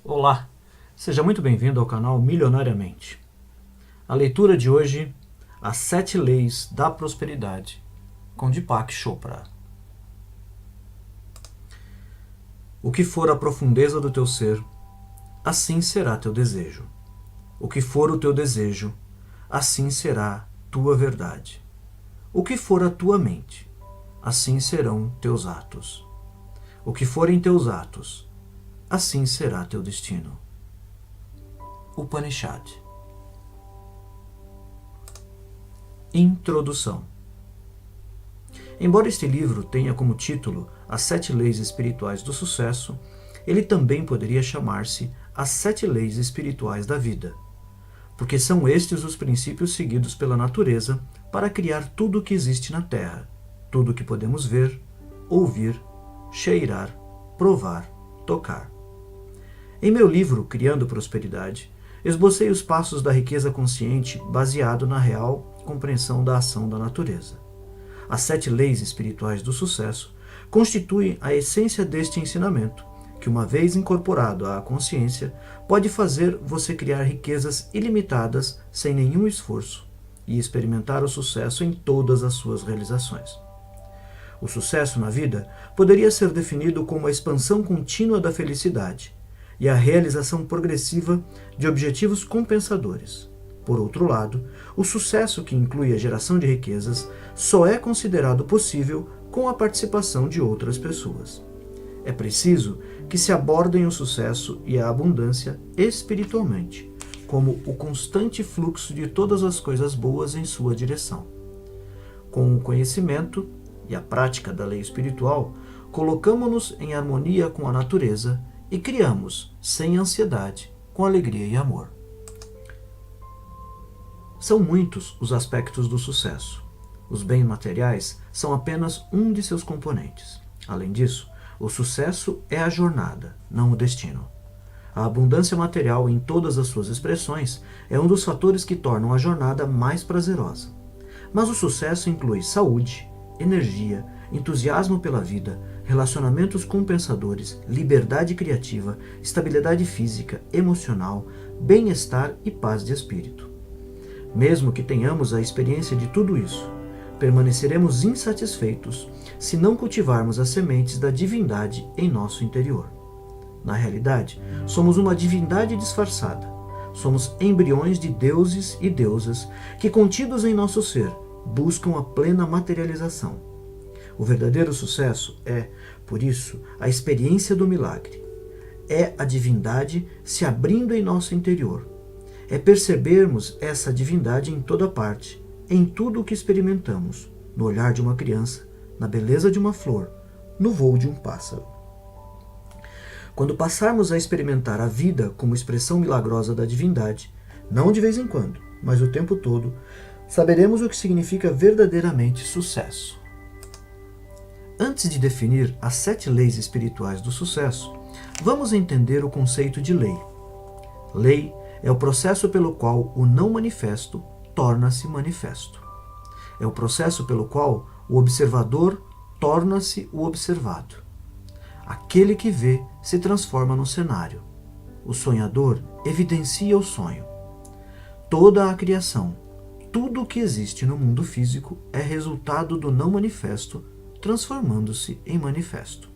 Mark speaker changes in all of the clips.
Speaker 1: Olá, seja muito bem-vindo ao canal Milionariamente. A leitura de hoje, As 7 Leis da Prosperidade, com Deepak Chopra. O que for a profundeza do teu ser, assim será teu desejo. O que for o teu desejo, assim será tua verdade. O que for a tua mente, assim serão teus atos. O que forem teus atos, assim será teu destino. Upanishad. Introdução. Embora este livro tenha como título As 7 Leis Espirituais do Sucesso, ele também poderia chamar-se As 7 Leis Espirituais da Vida, porque são estes os princípios seguidos pela natureza para criar tudo o que existe na Terra, tudo o que podemos ver, ouvir, cheirar, provar, tocar. Em meu livro Criando Prosperidade, esbocei os passos da riqueza consciente baseado na real compreensão da ação da natureza. As 7 leis espirituais do sucesso constituem a essência deste ensinamento, que uma vez incorporado à consciência, pode fazer você criar riquezas ilimitadas sem nenhum esforço e experimentar o sucesso em todas as suas realizações. O sucesso na vida poderia ser definido como a expansão contínua da felicidade e a realização progressiva de objetivos compensadores. Por outro lado, o sucesso que inclui a geração de riquezas só é considerado possível com a participação de outras pessoas. É preciso que se abordem o sucesso e a abundância espiritualmente, como o constante fluxo de todas as coisas boas em sua direção. Com o conhecimento e a prática da lei espiritual, colocamo-nos em harmonia com a natureza e criamos, sem ansiedade, com alegria e amor. São muitos os aspectos do sucesso. Os bens materiais são apenas um de seus componentes. Além disso, o sucesso é a jornada, não o destino. A abundância material em todas as suas expressões é um dos fatores que tornam a jornada mais prazerosa. Mas o sucesso inclui saúde, energia, entusiasmo pela vida, relacionamentos compensadores, liberdade criativa, estabilidade física, emocional, bem-estar e paz de espírito. Mesmo que tenhamos a experiência de tudo isso, permaneceremos insatisfeitos se não cultivarmos as sementes da divindade em nosso interior. Na realidade, somos uma divindade disfarçada. Somos embriões de deuses e deusas que, contidos em nosso ser, buscam a plena materialização. O verdadeiro sucesso é, por isso, a experiência do milagre. É a divindade se abrindo em nosso interior. É percebermos essa divindade em toda parte, em tudo o que experimentamos, no olhar de uma criança, na beleza de uma flor, no voo de um pássaro. Quando passarmos a experimentar a vida como expressão milagrosa da divindade, não de vez em quando, mas o tempo todo, saberemos o que significa verdadeiramente sucesso. Antes de definir as 7 leis espirituais do sucesso, vamos entender o conceito de lei. Lei é o processo pelo qual o não manifesto torna-se manifesto. É o processo pelo qual o observador torna-se o observado. Aquele que vê se transforma no cenário. O sonhador evidencia o sonho. Toda a criação, tudo o que existe no mundo físico é resultado do não manifesto, transformando-se em manifesto.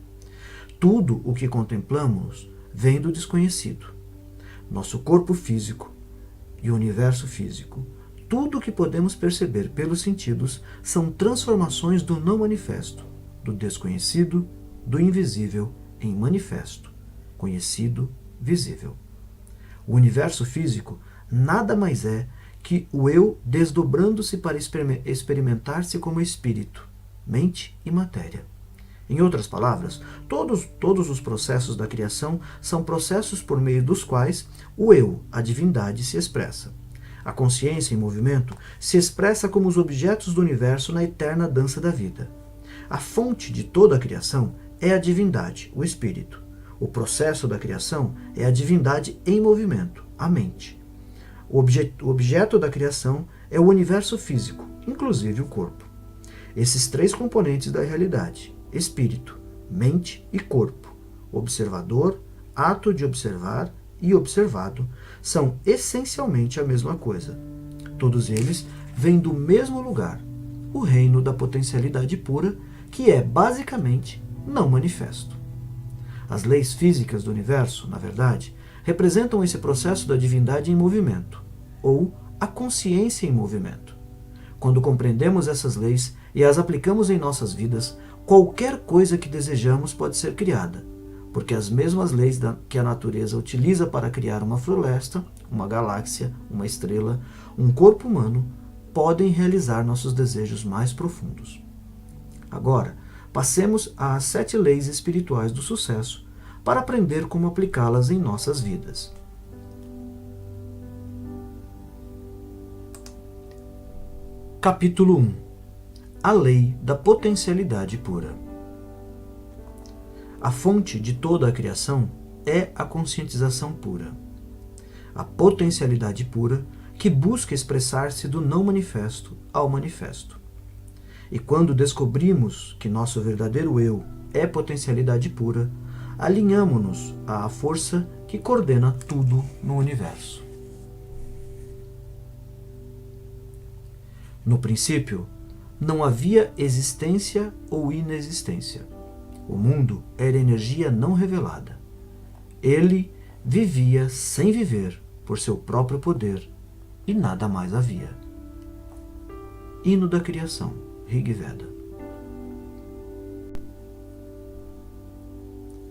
Speaker 1: Tudo o que contemplamos vem do desconhecido. Nosso corpo físico e o universo físico, tudo o que podemos perceber pelos sentidos são transformações do não manifesto, do desconhecido, do invisível em manifesto, conhecido, visível. O universo físico nada mais é que o eu desdobrando-se para experimentar-se como espírito, mente e matéria. Em outras palavras, todos os processos da criação são processos por meio dos quais o eu, a divindade, se expressa. A consciência em movimento se expressa como os objetos do universo na eterna dança da vida. A fonte de toda a criação é a divindade, o espírito. O processo da criação é a divindade em movimento, a mente. O objeto da criação é o universo físico, inclusive o corpo. Esses 3 componentes da realidade, espírito, mente e corpo, observador, ato de observar e observado são essencialmente a mesma coisa. Todos eles vêm do mesmo lugar, o reino da potencialidade pura, que é basicamente não manifesto. As leis físicas do universo, na verdade, representam esse processo da divindade em movimento, ou a consciência em movimento. Quando compreendemos essas leis e as aplicamos em nossas vidas, qualquer coisa que desejamos pode ser criada, porque as mesmas leis que a natureza utiliza para criar uma floresta, uma galáxia, uma estrela, um corpo humano, podem realizar nossos desejos mais profundos. Agora, passemos às 7 leis espirituais do sucesso para aprender como aplicá-las em nossas vidas. Capítulo 1. A lei da potencialidade pura. A fonte de toda a criação é a conscientização pura. A potencialidade pura que busca expressar-se do não manifesto ao manifesto. E quando descobrimos que nosso verdadeiro eu é potencialidade pura, alinhamo-nos à força que coordena tudo no universo. No princípio, não havia existência ou inexistência. O mundo era energia não revelada. Ele vivia sem viver por seu próprio poder e nada mais havia. Hino da Criação, Rig Veda.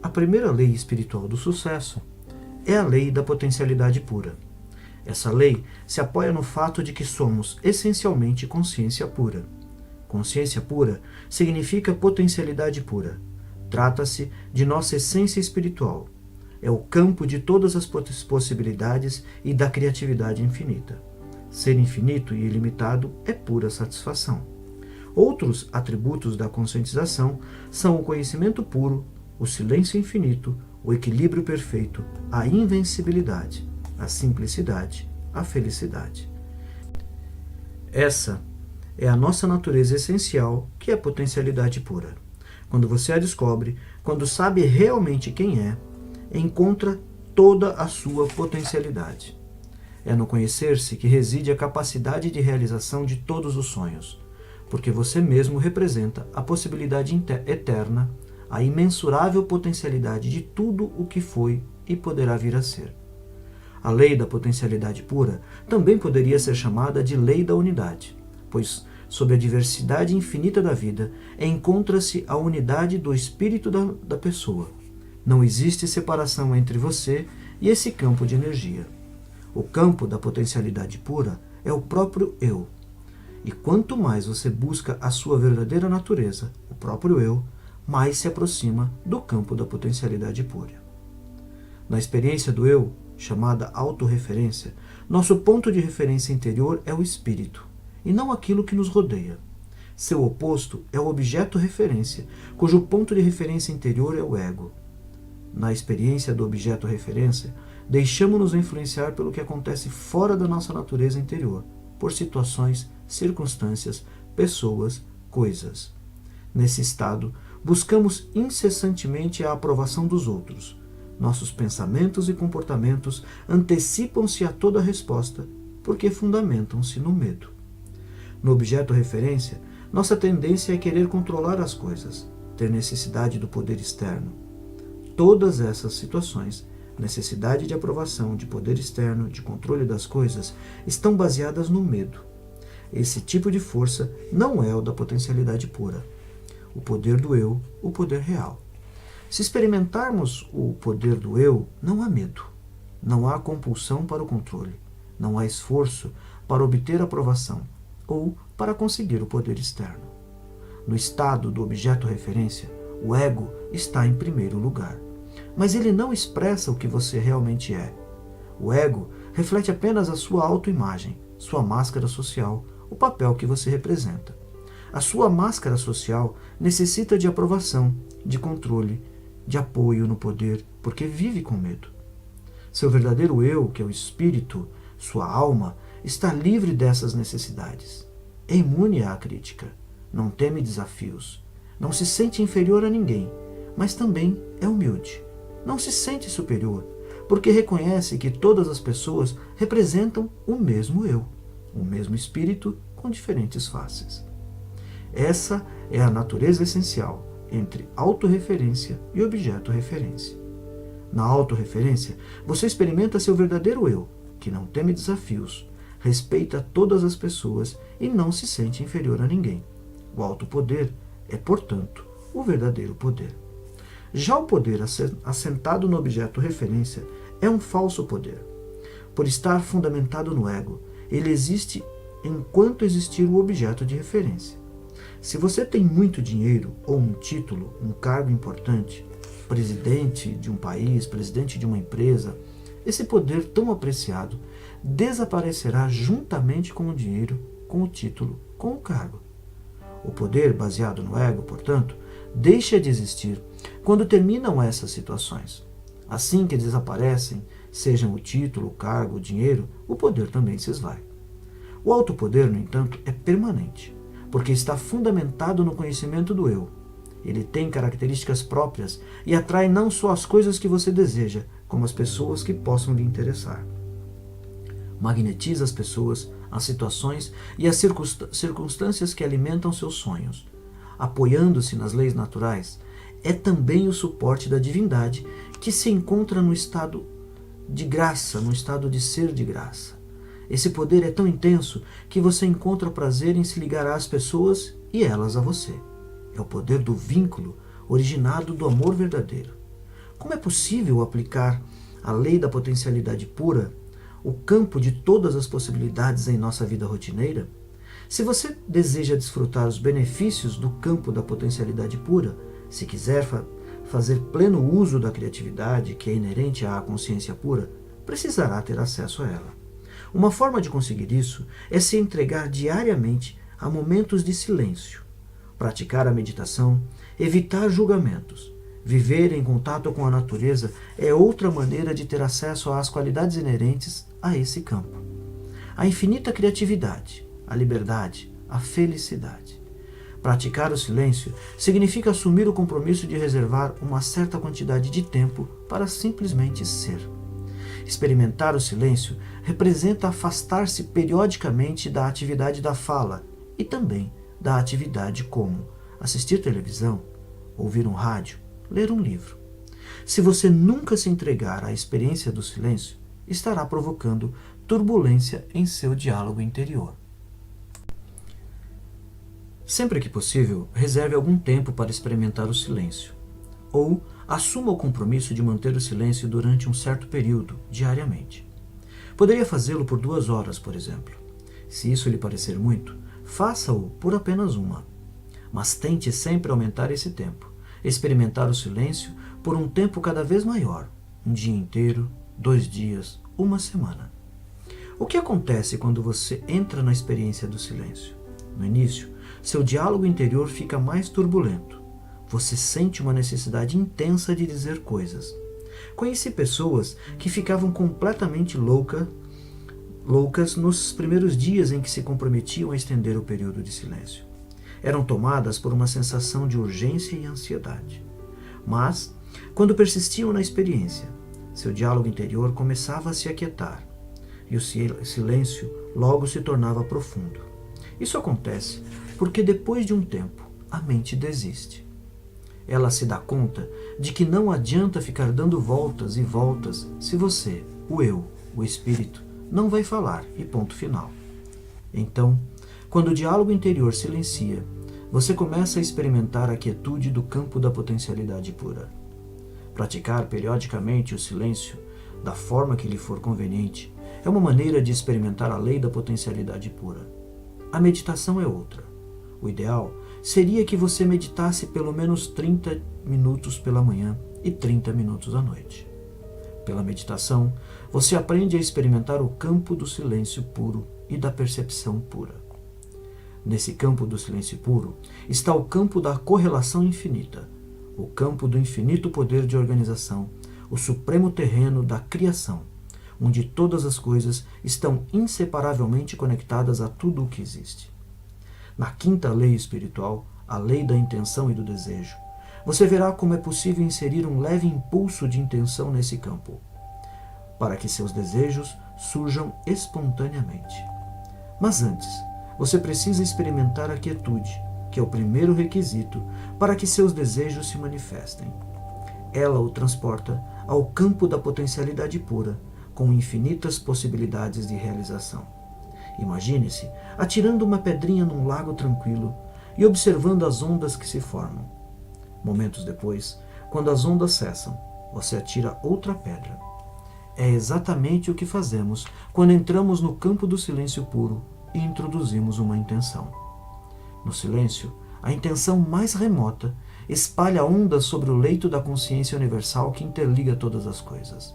Speaker 1: A primeira lei espiritual do sucesso é a lei da potencialidade pura. Essa lei se apoia no fato de que somos essencialmente consciência pura. Consciência pura significa potencialidade pura. Trata-se de nossa essência espiritual. É o campo de todas as possibilidades e da criatividade infinita. Ser infinito e ilimitado é pura satisfação. Outros atributos da conscientização são o conhecimento puro, o silêncio infinito, o equilíbrio perfeito, a invencibilidade, a simplicidade, a felicidade. Essa é a nossa natureza essencial, que é a potencialidade pura. Quando você a descobre, quando sabe realmente quem é, encontra toda a sua potencialidade. É no conhecer-se que reside a capacidade de realização de todos os sonhos, porque você mesmo representa a possibilidade eterna, a imensurável potencialidade de tudo o que foi e poderá vir a ser. A lei da potencialidade pura também poderia ser chamada de lei da unidade, pois, sob a diversidade infinita da vida, encontra-se a unidade do espírito da pessoa. Não existe separação entre você e esse campo de energia. O campo da potencialidade pura é o próprio eu. E quanto mais você busca a sua verdadeira natureza, o próprio eu, mais se aproxima do campo da potencialidade pura. Na experiência do eu, chamada autorreferência, nosso ponto de referência interior é o espírito, e não aquilo que nos rodeia. Seu oposto é o objeto referência, cujo ponto de referência interior é o ego. Na experiência do objeto referência, deixamos-nos influenciar pelo que acontece fora da nossa natureza interior, por situações, circunstâncias, pessoas, coisas. Nesse estado, buscamos incessantemente a aprovação dos outros. Nossos pensamentos e comportamentos antecipam-se a toda resposta, porque fundamentam-se no medo. No objeto referência, nossa tendência é querer controlar as coisas, ter necessidade do poder externo. Todas essas situações, necessidade de aprovação, de poder externo, de controle das coisas, estão baseadas no medo. Esse tipo de força não é o da potencialidade pura. O poder do eu, o poder real. Se experimentarmos o poder do eu, não há medo. Não há compulsão para o controle. Não há esforço para obter aprovação ou para conseguir o poder externo. No estado do objeto referência, o ego está em primeiro lugar. Mas ele não expressa o que você realmente é. O ego reflete apenas a sua autoimagem, sua máscara social, o papel que você representa. A sua máscara social necessita de aprovação, de controle, de apoio no poder, porque vive com medo. Seu verdadeiro eu, que é o espírito, sua alma, está livre dessas necessidades. É imune à crítica, não teme desafios, não se sente inferior a ninguém, mas também é humilde. Não se sente superior, porque reconhece que todas as pessoas representam o mesmo eu, o mesmo espírito com diferentes faces. Essa é a natureza essencial entre autorreferência e objeto-referência. Na autorreferência, você experimenta seu verdadeiro eu, que não teme desafios, respeita todas as pessoas e não se sente inferior a ninguém. O alto poder é, portanto, o verdadeiro poder. Já o poder assentado no objeto referência é um falso poder. Por estar fundamentado no ego, ele existe enquanto existir o objeto de referência. Se você tem muito dinheiro ou um título, um cargo importante, presidente de um país, presidente de uma empresa, esse poder tão apreciado desaparecerá juntamente com o dinheiro, com o título, com o cargo. O poder baseado no ego, portanto, deixa de existir quando terminam essas situações. Assim que desaparecem, sejam o título, o cargo, o dinheiro, o poder também se esvai. O alto poder, no entanto, é permanente, porque está fundamentado no conhecimento do eu. Ele tem características próprias e atrai não só as coisas que você deseja, como as pessoas que possam lhe interessar. Magnetiza as pessoas, as situações e as circunstâncias que alimentam seus sonhos. Apoiando-se nas leis naturais, é também o suporte da divindade que se encontra no estado de graça, no estado de ser de graça. Esse poder é tão intenso que você encontra prazer em se ligar às pessoas e elas a você. É o poder do vínculo originado do amor verdadeiro. Como é possível aplicar a lei da potencialidade pura, o campo de todas as possibilidades em nossa vida rotineira? Se você deseja desfrutar os benefícios do campo da potencialidade pura, se quiser fazer pleno uso da criatividade que é inerente à consciência pura, precisará ter acesso a ela. Uma forma de conseguir isso é se entregar diariamente a momentos de silêncio, praticar a meditação, evitar julgamentos. Viver em contato com a natureza é outra maneira de ter acesso às qualidades inerentes a esse campo. A infinita criatividade, a liberdade, a felicidade. Praticar o silêncio significa assumir o compromisso de reservar uma certa quantidade de tempo para simplesmente ser. Experimentar o silêncio representa afastar-se periodicamente da atividade da fala e também da atividade como assistir televisão, ouvir um rádio, ler um livro. Se você nunca se entregar à experiência do silêncio, estará provocando turbulência em seu diálogo interior. Sempre que possível, reserve algum tempo para experimentar o silêncio. Ou assuma o compromisso de manter o silêncio durante um certo período, diariamente. Poderia fazê-lo por 2 horas, por exemplo. Se isso lhe parecer muito, faça-o por apenas 1. Mas tente sempre aumentar esse tempo. Experimentar o silêncio por um tempo cada vez maior. Um dia inteiro, 2 dias, 1 semana. O que acontece quando você entra na experiência do silêncio? No início, seu diálogo interior fica mais turbulento. Você sente uma necessidade intensa de dizer coisas. Conheci pessoas que ficavam completamente loucas nos primeiros dias em que se comprometiam a estender o período de silêncio. Eram tomadas por uma sensação de urgência e ansiedade. Mas, quando persistiam na experiência, seu diálogo interior começava a se aquietar, e o silêncio logo se tornava profundo. Isso acontece porque depois de um tempo, a mente desiste. Ela se dá conta de que não adianta ficar dando voltas e voltas se você, o eu, o espírito, não vai falar e ponto final. Então, quando o diálogo interior silencia, você começa a experimentar a quietude do campo da potencialidade pura. Praticar periodicamente o silêncio, da forma que lhe for conveniente, é uma maneira de experimentar a lei da potencialidade pura. A meditação é outra. O ideal seria que você meditasse pelo menos 30 minutos pela manhã e 30 minutos à noite. Pela meditação, você aprende a experimentar o campo do silêncio puro e da percepção pura. Nesse campo do silêncio puro está o campo da correlação infinita, o campo do infinito poder de organização, o supremo terreno da criação, onde todas as coisas estão inseparavelmente conectadas a tudo o que existe. Na quinta lei espiritual, a lei da intenção e do desejo, você verá como é possível inserir um leve impulso de intenção nesse campo. para que seus desejos surjam espontaneamente. Mas antes, você precisa experimentar a quietude, que é o primeiro requisito para que seus desejos se manifestem. Ela o transporta ao campo da potencialidade pura, com infinitas possibilidades de realização. Imagine-se atirando uma pedrinha num lago tranquilo e observando as ondas que se formam. Momentos depois, quando as ondas cessam, você atira outra pedra. É exatamente o que fazemos quando entramos no campo do silêncio puro e introduzimos uma intenção. No silêncio, a intenção mais remota espalha ondas sobre o leito da consciência universal que interliga todas as coisas.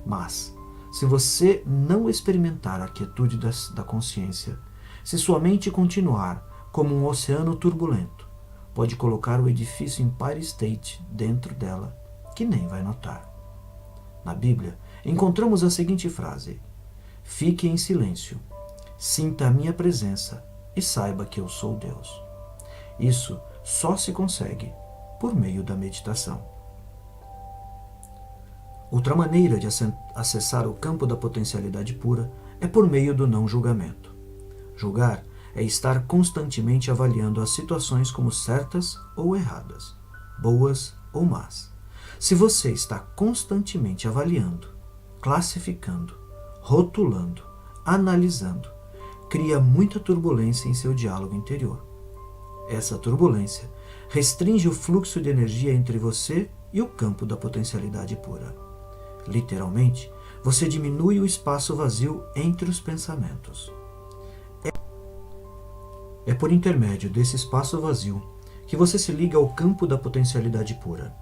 Speaker 1: Mas, se você não experimentar a quietude da consciência, se sua mente continuar como um oceano turbulento, pode colocar o edifício Empire State dentro dela, que nem vai notar. Na Bíblia, encontramos a seguinte frase: fique em silêncio, sinta a minha presença e saiba que eu sou Deus. Isso só se consegue por meio da meditação. Outra maneira de acessar o campo da potencialidade pura é por meio do não julgamento. Julgar é estar constantemente avaliando as situações como certas ou erradas, boas ou más. Se você está constantemente avaliando, classificando, rotulando, analisando, cria muita turbulência em seu diálogo interior. Essa turbulência restringe o fluxo de energia entre você e o campo da potencialidade pura. Literalmente, você diminui o espaço vazio entre os pensamentos. É por intermédio desse espaço vazio que você se liga ao campo da potencialidade pura.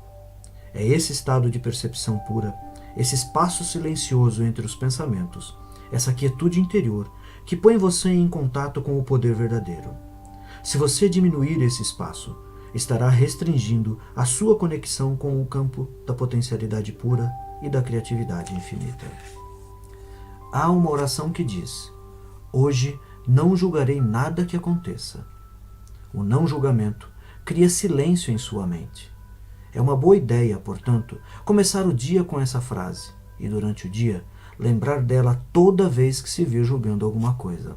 Speaker 1: É esse estado de percepção pura, esse espaço silencioso entre os pensamentos, essa quietude interior que põe você em contato com o poder verdadeiro. Se você diminuir esse espaço, estará restringindo a sua conexão com o campo da potencialidade pura e da criatividade infinita. Há uma oração que diz: hoje não julgarei nada que aconteça. O não julgamento cria silêncio em sua mente. É uma boa ideia, portanto, começar o dia com essa frase e, durante o dia, lembrar dela toda vez que se vir julgando alguma coisa.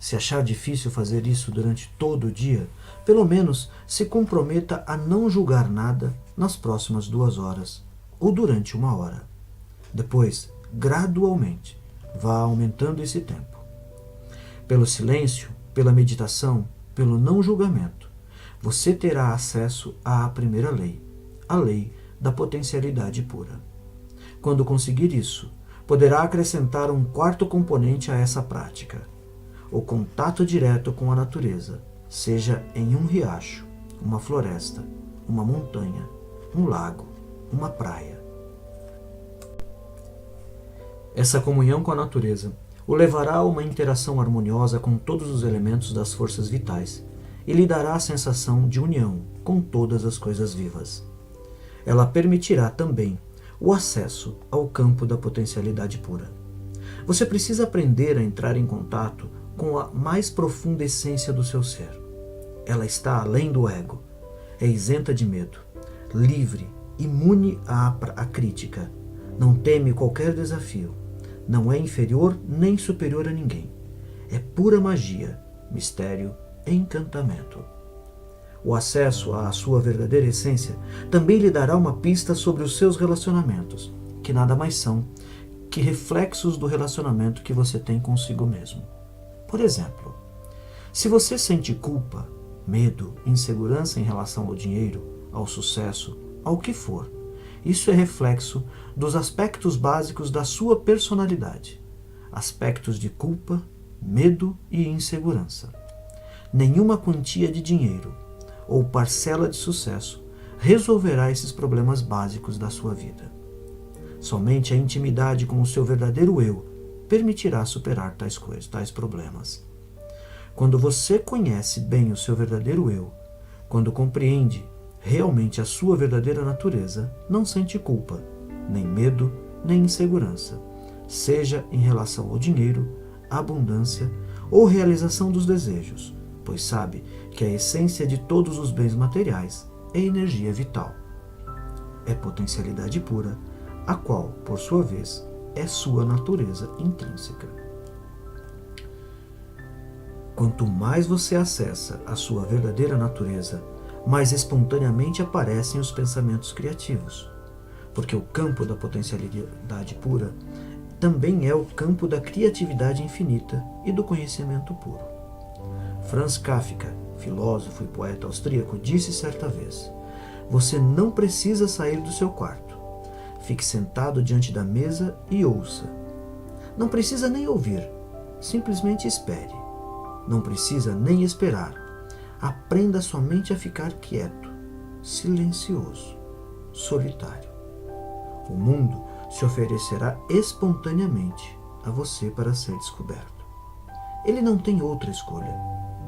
Speaker 1: Se achar difícil fazer isso durante todo o dia, pelo menos se comprometa a não julgar nada nas próximas 2 horas ou durante 1 hora. Depois, gradualmente, vá aumentando esse tempo. Pelo silêncio, pela meditação, pelo não julgamento, você terá acesso à primeira lei, a lei da potencialidade pura. Quando conseguir isso, poderá acrescentar um 4º componente a essa prática: o contato direto com a natureza, seja em um riacho, uma floresta, uma montanha, um lago, uma praia. Essa comunhão com a natureza o levará a uma interação harmoniosa com todos os elementos das forças vitais e lhe dará a sensação de união com todas as coisas vivas. Ela permitirá também o acesso ao campo da potencialidade pura. Você precisa aprender a entrar em contato com a mais profunda essência do seu ser. Ela está além do ego, é isenta de medo, livre, imune à crítica, não teme qualquer desafio, não é inferior nem superior a ninguém. É pura magia, mistério e encantamento. O acesso à sua verdadeira essência também lhe dará uma pista sobre os seus relacionamentos, que nada mais são que reflexos do relacionamento que você tem consigo mesmo. Por exemplo, se você sente culpa, medo, insegurança em relação ao dinheiro, ao sucesso, ao que for, isso é reflexo dos aspectos básicos da sua personalidade, aspectos de culpa, medo e insegurança. Nenhuma quantia de dinheiro ou parcela de sucesso resolverá esses problemas básicos da sua vida. Somente a intimidade com o seu verdadeiro eu permitirá superar tais problemas. Quando você conhece bem o seu verdadeiro eu, quando compreende realmente a sua verdadeira natureza, não sente culpa, nem medo, nem insegurança, seja em relação ao dinheiro, abundância ou realização dos desejos, pois sabe que a essência de todos os bens materiais é energia vital. É potencialidade pura, a qual, por sua vez, é sua natureza intrínseca. Quanto mais você acessa a sua verdadeira natureza, mais espontaneamente aparecem os pensamentos criativos, porque o campo da potencialidade pura também é o campo da criatividade infinita e do conhecimento puro. Franz Kafka, filósofo e poeta austríaco, disse certa vez: você não precisa sair do seu quarto. Fique sentado diante da mesa e ouça. Não precisa nem ouvir, simplesmente espere. Não precisa nem esperar. Aprenda somente a ficar quieto, silencioso, solitário. O mundo se oferecerá espontaneamente a você para ser descoberto. Ele não tem outra escolha,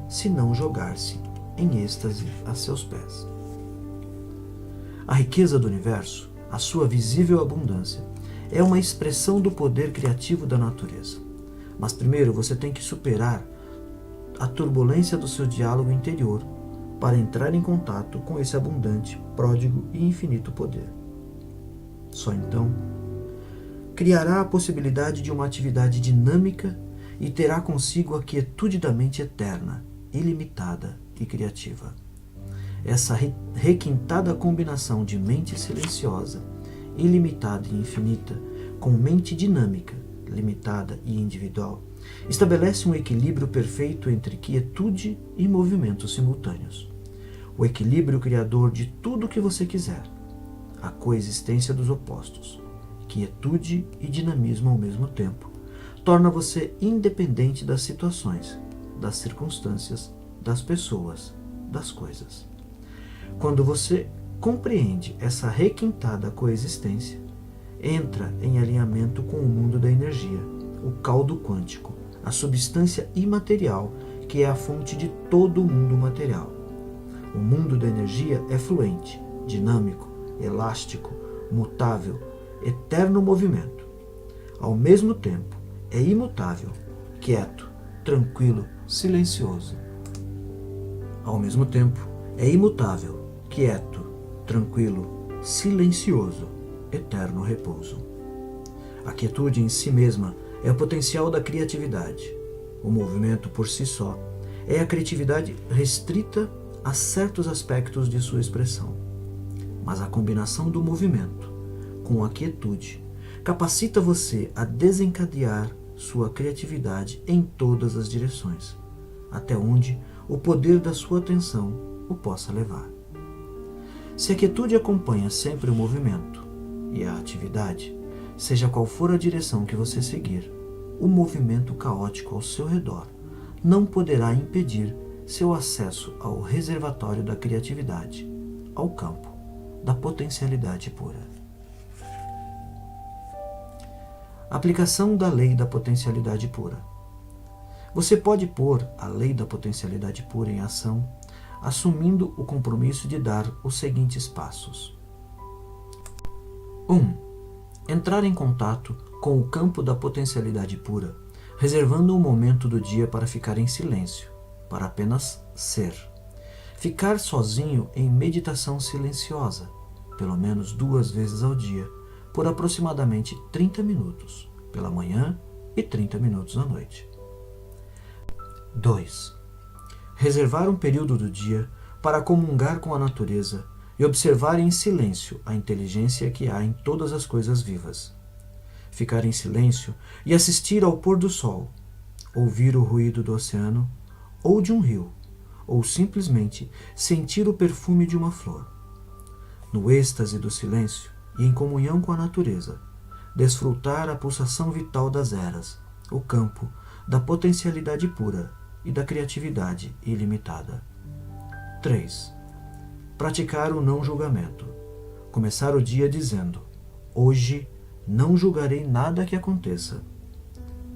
Speaker 1: senão jogar-se em êxtase a seus pés. A riqueza do universo, a sua visível abundância, é uma expressão do poder criativo da natureza. Mas primeiro você tem que superar a turbulência do seu diálogo interior para entrar em contato com esse abundante, pródigo e infinito poder. Só então criará a possibilidade de uma atividade dinâmica e terá consigo a quietude da mente eterna, ilimitada e criativa. Essa requintada combinação de mente silenciosa, ilimitada e infinita, com mente dinâmica, limitada e individual, estabelece um equilíbrio perfeito entre quietude e movimentos simultâneos. O equilíbrio criador de tudo o que você quiser. A coexistência dos opostos, quietude e dinamismo ao mesmo tempo, torna você independente das situações, das circunstâncias, das pessoas, das coisas. Quando você compreende essa requintada coexistência, entra em alinhamento com o mundo da energia, o caldo quântico, a substância imaterial que é a fonte de todo o mundo material. O mundo da energia é fluente, dinâmico, elástico, mutável, eterno movimento. Ao mesmo tempo, é imutável, quieto, tranquilo, silencioso. Ao mesmo tempo, é imutável, quieto, tranquilo, silencioso, eterno repouso. A quietude em si mesma é o potencial da criatividade. O movimento por si só é a criatividade restrita a certos aspectos de sua expressão. Mas a combinação do movimento com a quietude capacita você a desencadear sua criatividade em todas as direções, até onde o poder da sua atenção o possa levar. Se a quietude acompanha sempre o movimento e a atividade, seja qual for a direção que você seguir, o movimento caótico ao seu redor não poderá impedir seu acesso ao reservatório da criatividade, ao campo da potencialidade pura. Aplicação da lei da potencialidade pura. Você pode pôr a lei da potencialidade pura em ação, assumindo o compromisso de dar os seguintes passos. 1. Entrar em contato com o campo da potencialidade pura, reservando um momento do dia para ficar em silêncio, para apenas ser. Ficar sozinho em meditação silenciosa, pelo menos 2 vezes ao dia, por aproximadamente 30 minutos, pela manhã e 30 minutos à noite. 2. Reservar um período do dia para comungar com a natureza e observar em silêncio a inteligência que há em todas as coisas vivas. Ficar em silêncio e assistir ao pôr do sol, ouvir o ruído do oceano ou de um rio, ou simplesmente sentir o perfume de uma flor. No êxtase do silêncio e em comunhão com a natureza, desfrutar a pulsação vital das eras, o campo da potencialidade pura e da criatividade ilimitada. 3. Praticar o não julgamento. Começar o dia dizendo: hoje não julgarei nada que aconteça.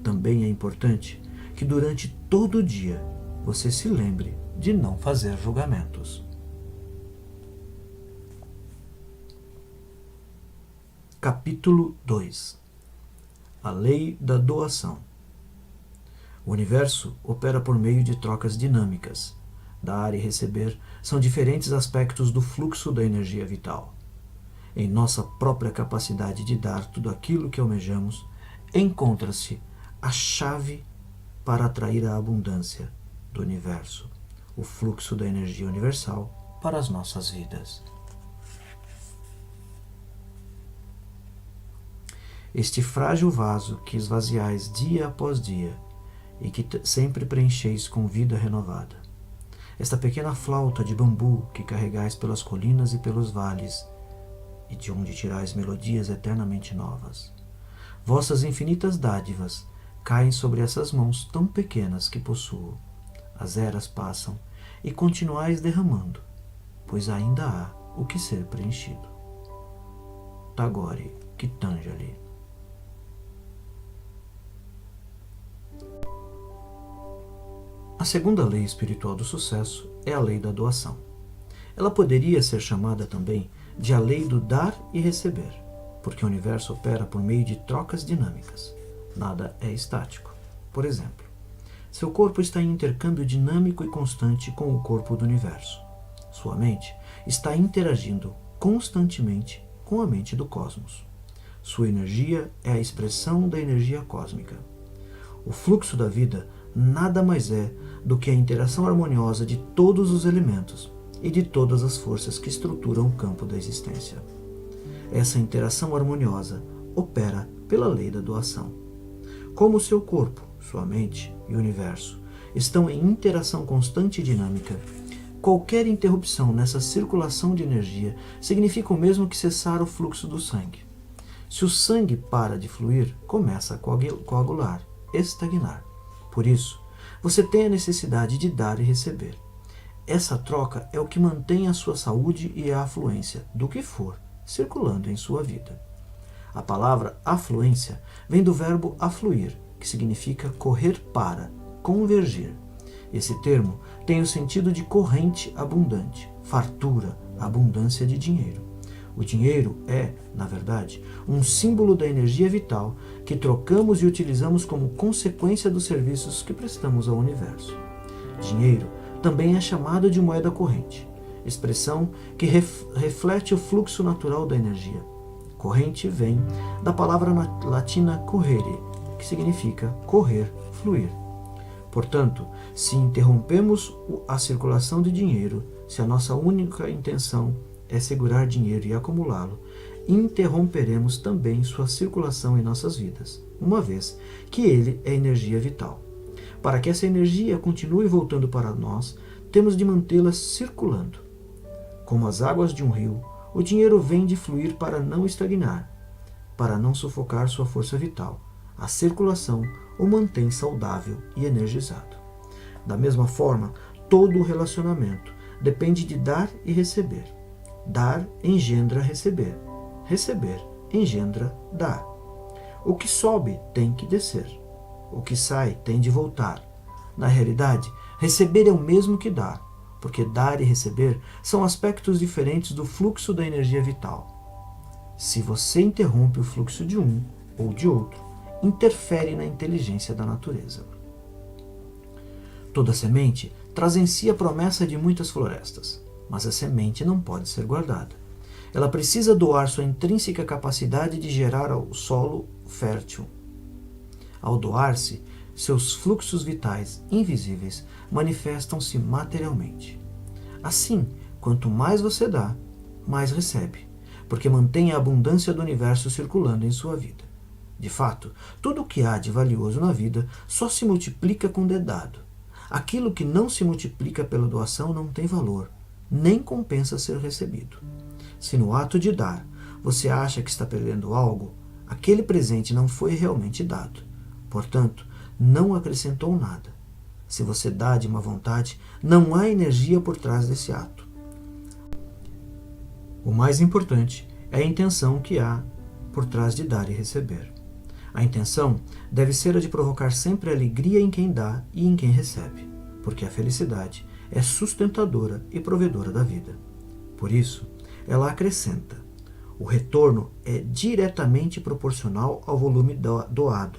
Speaker 1: Também é importante que durante todo o dia você se lembre de não fazer julgamentos. Capítulo 2. A lei da doação. O universo opera por meio de trocas dinâmicas. Dar e receber são diferentes aspectos do fluxo da energia vital. Em nossa própria capacidade de dar tudo aquilo que almejamos, encontra-se a chave para atrair a abundância do universo, o fluxo da energia universal para as nossas vidas. Este frágil vaso que esvaziais dia após dia e que sempre preencheis com vida renovada. Esta pequena flauta de bambu que carregais pelas colinas e pelos vales e de onde tirais melodias eternamente novas. Vossas infinitas dádivas caem sobre essas mãos tão pequenas que possuo. As eras passam e continuais derramando, pois ainda há o que ser preenchido. Tagore Gitanjali. A segunda lei espiritual do sucesso é a lei da doação. Ela poderia ser chamada também de a lei do dar e receber, porque o universo opera por meio de trocas dinâmicas. Nada é estático. Por exemplo, seu corpo está em intercâmbio dinâmico e constante com o corpo do universo. Sua mente está interagindo constantemente com a mente do cosmos. Sua energia é a expressão da energia cósmica. O fluxo da vida nada mais é do que a interação harmoniosa de todos os elementos e de todas as forças que estruturam o campo da existência. Essa interação harmoniosa opera pela lei da doação. Como o seu corpo, sua mente e o universo estão em interação constante e dinâmica, qualquer interrupção nessa circulação de energia significa o mesmo que cessar o fluxo do sangue. Se o sangue para de fluir, começa a coagular, estagnar. Por isso, você tem a necessidade de dar e receber. Essa troca é o que mantém a sua saúde e a afluência, do que for, circulando em sua vida. A palavra afluência vem do verbo afluir, que significa correr para, convergir. Esse termo tem o sentido de corrente abundante, fartura, abundância de dinheiro. O dinheiro é, na verdade, um símbolo da energia vital que trocamos e utilizamos como consequência dos serviços que prestamos ao universo. Dinheiro também é chamado de moeda corrente, expressão que reflete o fluxo natural da energia. Corrente vem da palavra latina correre, que significa correr, fluir. Portanto, se interrompemos a circulação de dinheiro, se a nossa única intenção é segurar dinheiro e acumulá-lo, interromperemos também sua circulação em nossas vidas, uma vez que ele é energia vital. Para que essa energia continue voltando para nós, temos de mantê-la circulando. Como as águas de um rio, o dinheiro vem de fluir para não estagnar, para não sufocar sua força vital. A circulação o mantém saudável e energizado. Da mesma forma, todo o relacionamento depende de dar e receber. Dar engendra receber. Receber engendra dar. O que sobe tem que descer. O que sai tem de voltar. Na realidade, receber é o mesmo que dar, porque dar e receber são aspectos diferentes do fluxo da energia vital. Se você interrompe o fluxo de um ou de outro, interfere na inteligência da natureza. Toda semente traz em si a promessa de muitas florestas, mas a semente não pode ser guardada. Ela precisa doar sua intrínseca capacidade de gerar ao solo fértil. Ao doar-se, seus fluxos vitais invisíveis manifestam-se materialmente. Assim, quanto mais você dá, mais recebe, porque mantém a abundância do universo circulando em sua vida. De fato, tudo o que há de valioso na vida só se multiplica quando é dado. Aquilo que não se multiplica pela doação não tem valor, nem compensa ser recebido. Se no ato de dar você acha que está perdendo algo, aquele presente não foi realmente dado. Portanto, não acrescentou nada. Se você dá de má vontade, não há energia por trás desse ato. O mais importante é a intenção que há por trás de dar e receber. A intenção deve ser a de provocar sempre alegria em quem dá e em quem recebe, porque a felicidade é sustentadora e provedora da vida. Por isso, ela acrescenta. O retorno é diretamente proporcional ao volume doado,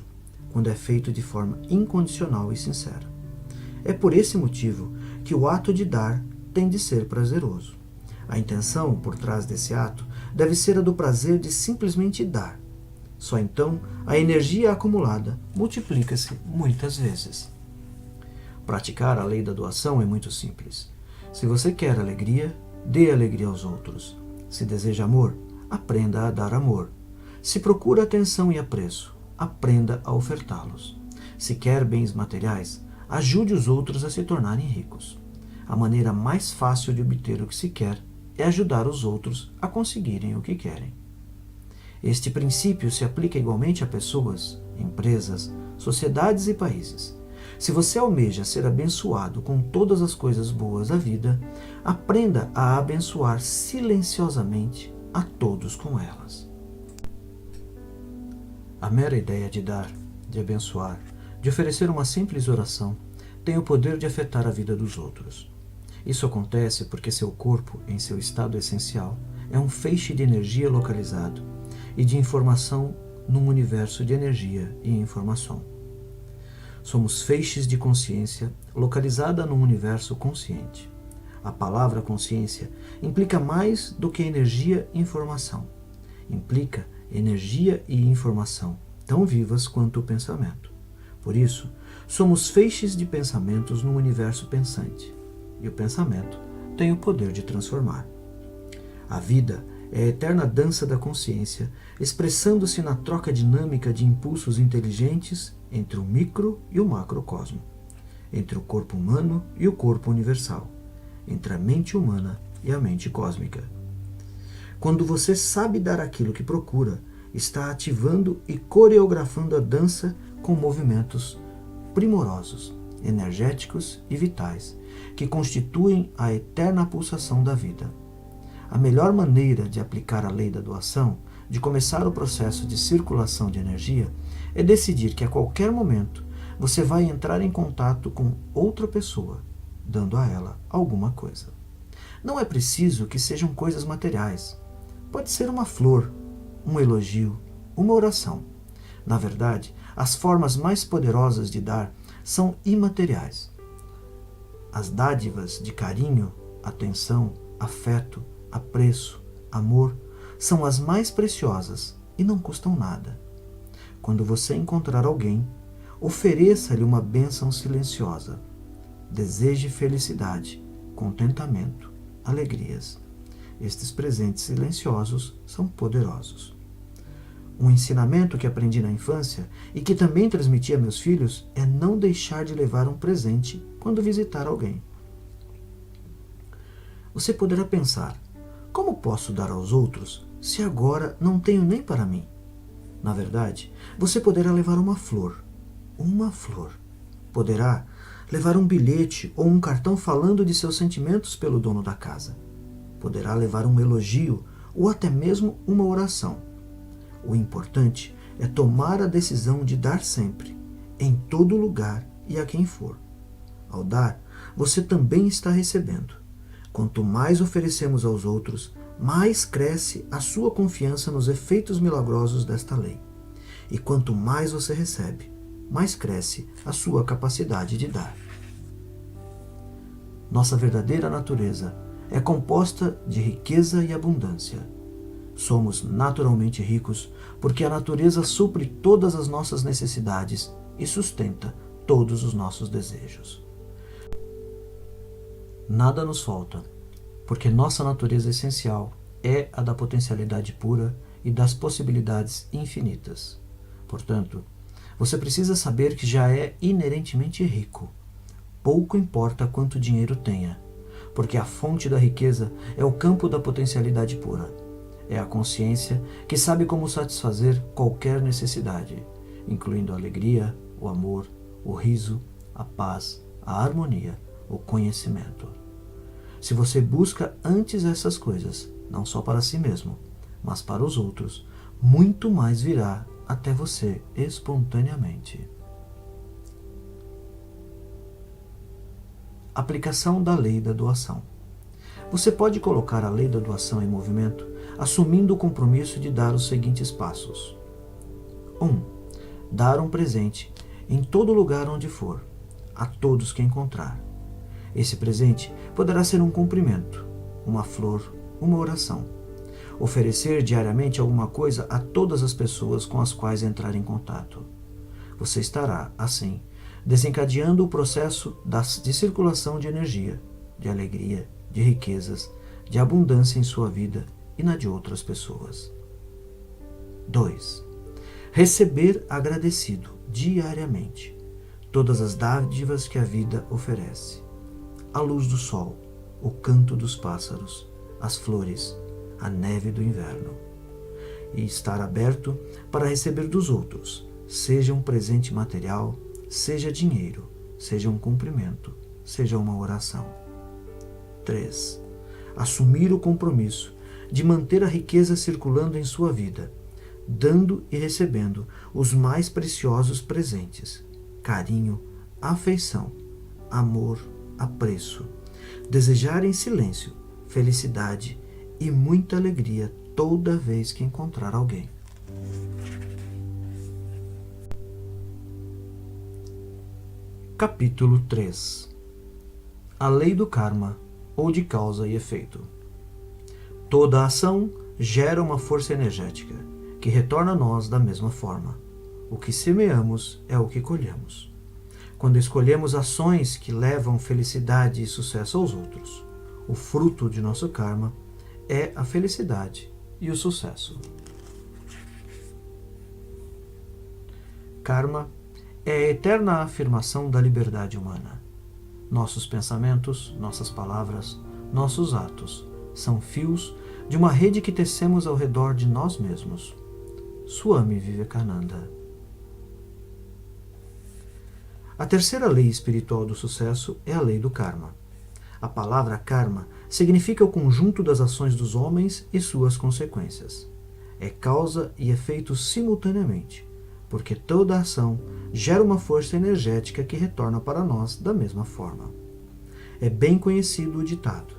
Speaker 1: quando é feito de forma incondicional e sincera. É por esse motivo que o ato de dar tem de ser prazeroso. A intenção por trás desse ato deve ser a do prazer de simplesmente dar. Só então a energia acumulada multiplica-se muitas vezes. Praticar a lei da doação é muito simples. Se você quer alegria, dê alegria aos outros. Se deseja amor, aprenda a dar amor. Se procura atenção e apreço, aprenda a ofertá-los. Se quer bens materiais, ajude os outros a se tornarem ricos. A maneira mais fácil de obter o que se quer é ajudar os outros a conseguirem o que querem. Este princípio se aplica igualmente a pessoas, empresas, sociedades e países. Se você almeja ser abençoado com todas as coisas boas da vida, aprenda a abençoar silenciosamente a todos com elas. A mera ideia de dar, de abençoar, de oferecer uma simples oração, tem o poder de afetar a vida dos outros. Isso acontece porque seu corpo, em seu estado essencial, é um feixe de energia localizado e de informação num universo de energia e informação. Somos feixes de consciência localizada num universo consciente. A palavra consciência implica mais do que energia e informação. Implica energia e informação, tão vivas quanto o pensamento. Por isso, somos feixes de pensamentos num universo pensante. E o pensamento tem o poder de transformar. A vida é a eterna dança da consciência, expressando-se na troca dinâmica de impulsos inteligentes entre o micro e o macrocosmo, entre o corpo humano e o corpo universal, entre a mente humana e a mente cósmica. Quando você sabe dar aquilo que procura, está ativando e coreografando a dança com movimentos primorosos, energéticos e vitais, que constituem a eterna pulsação da vida. A melhor maneira de aplicar a lei da doação, de começar o processo de circulação de energia, é decidir que a qualquer momento você vai entrar em contato com outra pessoa, dando a ela alguma coisa. Não é preciso que sejam coisas materiais. Pode ser uma flor, um elogio, uma oração. Na verdade, as formas mais poderosas de dar são imateriais. As dádivas de carinho, atenção, afeto, apreço, amor, são as mais preciosas e não custam nada. Quando você encontrar alguém, ofereça-lhe uma bênção silenciosa. Deseje felicidade, contentamento, alegrias. Estes presentes silenciosos são poderosos. Um ensinamento que aprendi na infância e que também transmiti a meus filhos é não deixar de levar um presente quando visitar alguém. Você poderá pensar: como posso dar aos outros se agora não tenho nem para mim? Na verdade, você poderá levar uma flor. Uma flor. Poderá levar um bilhete ou um cartão falando de seus sentimentos pelo dono da casa. Poderá levar um elogio ou até mesmo uma oração. O importante é tomar a decisão de dar sempre, em todo lugar e a quem for. Ao dar, você também está recebendo. Quanto mais oferecemos aos outros, mais cresce a sua confiança nos efeitos milagrosos desta lei. E quanto mais você recebe, mais cresce a sua capacidade de dar. Nossa verdadeira natureza é composta de riqueza e abundância. Somos naturalmente ricos porque a natureza supre todas as nossas necessidades e sustenta todos os nossos desejos. Nada nos falta, porque nossa natureza essencial é a da potencialidade pura e das possibilidades infinitas. Portanto, você precisa saber que já é inerentemente rico. Pouco importa quanto dinheiro tenha, porque a fonte da riqueza é o campo da potencialidade pura. É a consciência que sabe como satisfazer qualquer necessidade, incluindo a alegria, o amor, o riso, a paz, a harmonia, o conhecimento. Se você busca antes essas coisas, não só para si mesmo, mas para os outros, muito mais virá até você espontaneamente. Aplicação da lei da doação. Você pode colocar a lei da doação em movimento assumindo o compromisso de dar os seguintes passos. 1. Dar um presente em todo lugar onde for, a todos que encontrar. Esse presente poderá ser um cumprimento, uma flor, uma oração. Oferecer diariamente alguma coisa a todas as pessoas com as quais entrar em contato. Você estará, assim, desencadeando o processo de circulação de energia, de alegria, de riquezas, de abundância em sua vida e na de outras pessoas. 2. Receber agradecido diariamente todas as dádivas que a vida oferece. A luz do sol, o canto dos pássaros, as flores, a neve do inverno. E estar aberto para receber dos outros, seja um presente material, seja dinheiro, seja um cumprimento, seja uma oração. 3. Assumir o compromisso de manter a riqueza circulando em sua vida, dando e recebendo os mais preciosos presentes: carinho, afeição, amor, apreço. Desejar em silêncio felicidade e muita alegria toda vez que encontrar alguém. Capítulo 3. A lei do karma, ou de causa e efeito. Toda ação gera uma força energética, que retorna a nós da mesma forma. O que semeamos é o que colhemos. Quando escolhemos ações que levam felicidade e sucesso aos outros, o fruto de nosso karma é a felicidade e o sucesso. Karma é a eterna afirmação da liberdade humana. Nossos pensamentos, nossas palavras, nossos atos são fios de uma rede que tecemos ao redor de nós mesmos. Swami Vivekananda. A terceira lei espiritual do sucesso é a lei do karma. A palavra karma significa o conjunto das ações dos homens e suas consequências. É causa e efeito simultaneamente, porque toda ação gera uma força energética que retorna para nós da mesma forma. É bem conhecido o ditado: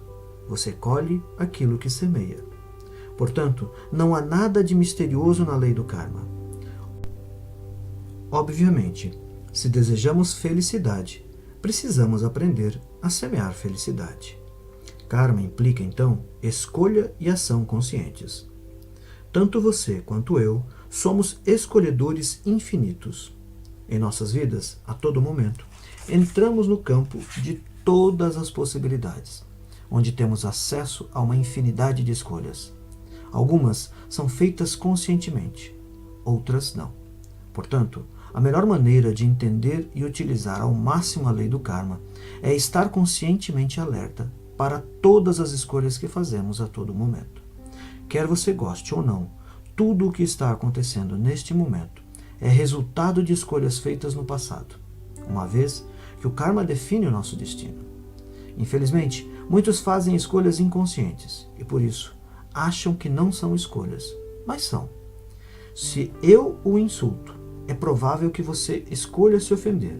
Speaker 1: você colhe aquilo que semeia. Portanto, não há nada de misterioso na lei do karma. Obviamente, se desejamos felicidade, precisamos aprender a semear felicidade. Karma implica, então, escolha e ação conscientes. Tanto você quanto eu somos escolhedores infinitos. Em nossas vidas, a todo momento, entramos no campo de todas as possibilidades, onde temos acesso a uma infinidade de escolhas. Algumas são feitas conscientemente, outras não. Portanto, a melhor maneira de entender e utilizar ao máximo a lei do karma é estar conscientemente alerta para todas as escolhas que fazemos a todo momento. Quer você goste ou não, tudo o que está acontecendo neste momento é resultado de escolhas feitas no passado, uma vez que o karma define o nosso destino. Infelizmente, muitos fazem escolhas inconscientes e, por isso, acham que não são escolhas, mas são. Se eu o insulto, é provável que você escolha se ofender.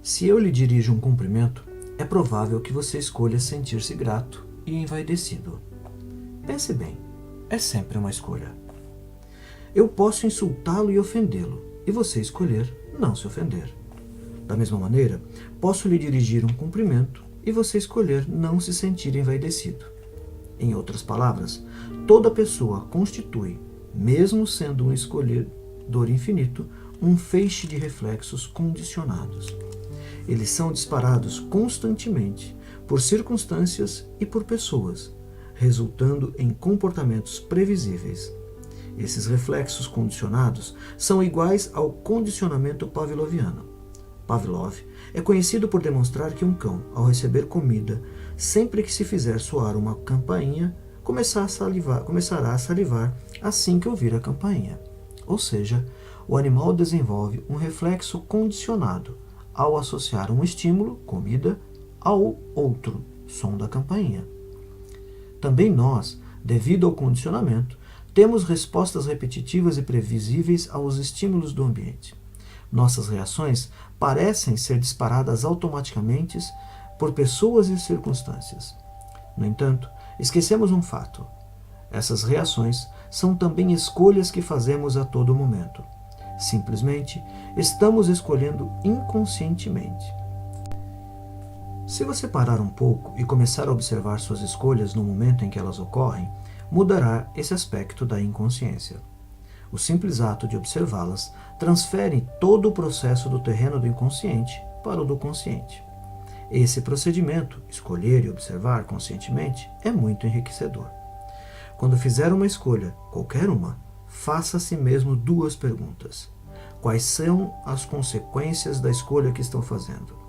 Speaker 1: Se eu lhe dirijo um cumprimento, é provável que você escolha sentir-se grato e envaidecido. Pense bem, é sempre uma escolha. Eu posso insultá-lo e ofendê-lo, e você escolher não se ofender. Da mesma maneira, posso lhe dirigir um cumprimento e você escolher não se sentir envaidecido. Em outras palavras, toda pessoa constitui, mesmo sendo um escolhedor infinito, um feixe de reflexos condicionados. Eles são disparados constantemente por circunstâncias e por pessoas, resultando em comportamentos previsíveis. Esses reflexos condicionados são iguais ao condicionamento pavloviano. Pavlov é conhecido por demonstrar que um cão, ao receber comida, sempre que se fizer soar uma campainha, começará a salivar assim que ouvir a campainha. Ou seja, o animal desenvolve um reflexo condicionado ao associar um estímulo, comida, ao outro, som da campainha. Também nós, devido ao condicionamento, temos respostas repetitivas e previsíveis aos estímulos do ambiente. Nossas reações parecem ser disparadas automaticamente por pessoas e circunstâncias. No entanto, esquecemos um fato. Essas reações são também escolhas que fazemos a todo momento. Simplesmente, estamos escolhendo inconscientemente. Se você parar um pouco e começar a observar suas escolhas no momento em que elas ocorrem, mudará esse aspecto da inconsciência. O simples ato de observá-las transfere todo o processo do terreno do inconsciente para o do consciente. Esse procedimento, escolher e observar conscientemente, é muito enriquecedor. Quando fizer uma escolha, qualquer uma, faça a si mesmo duas perguntas. Quais são as consequências da escolha que estão fazendo?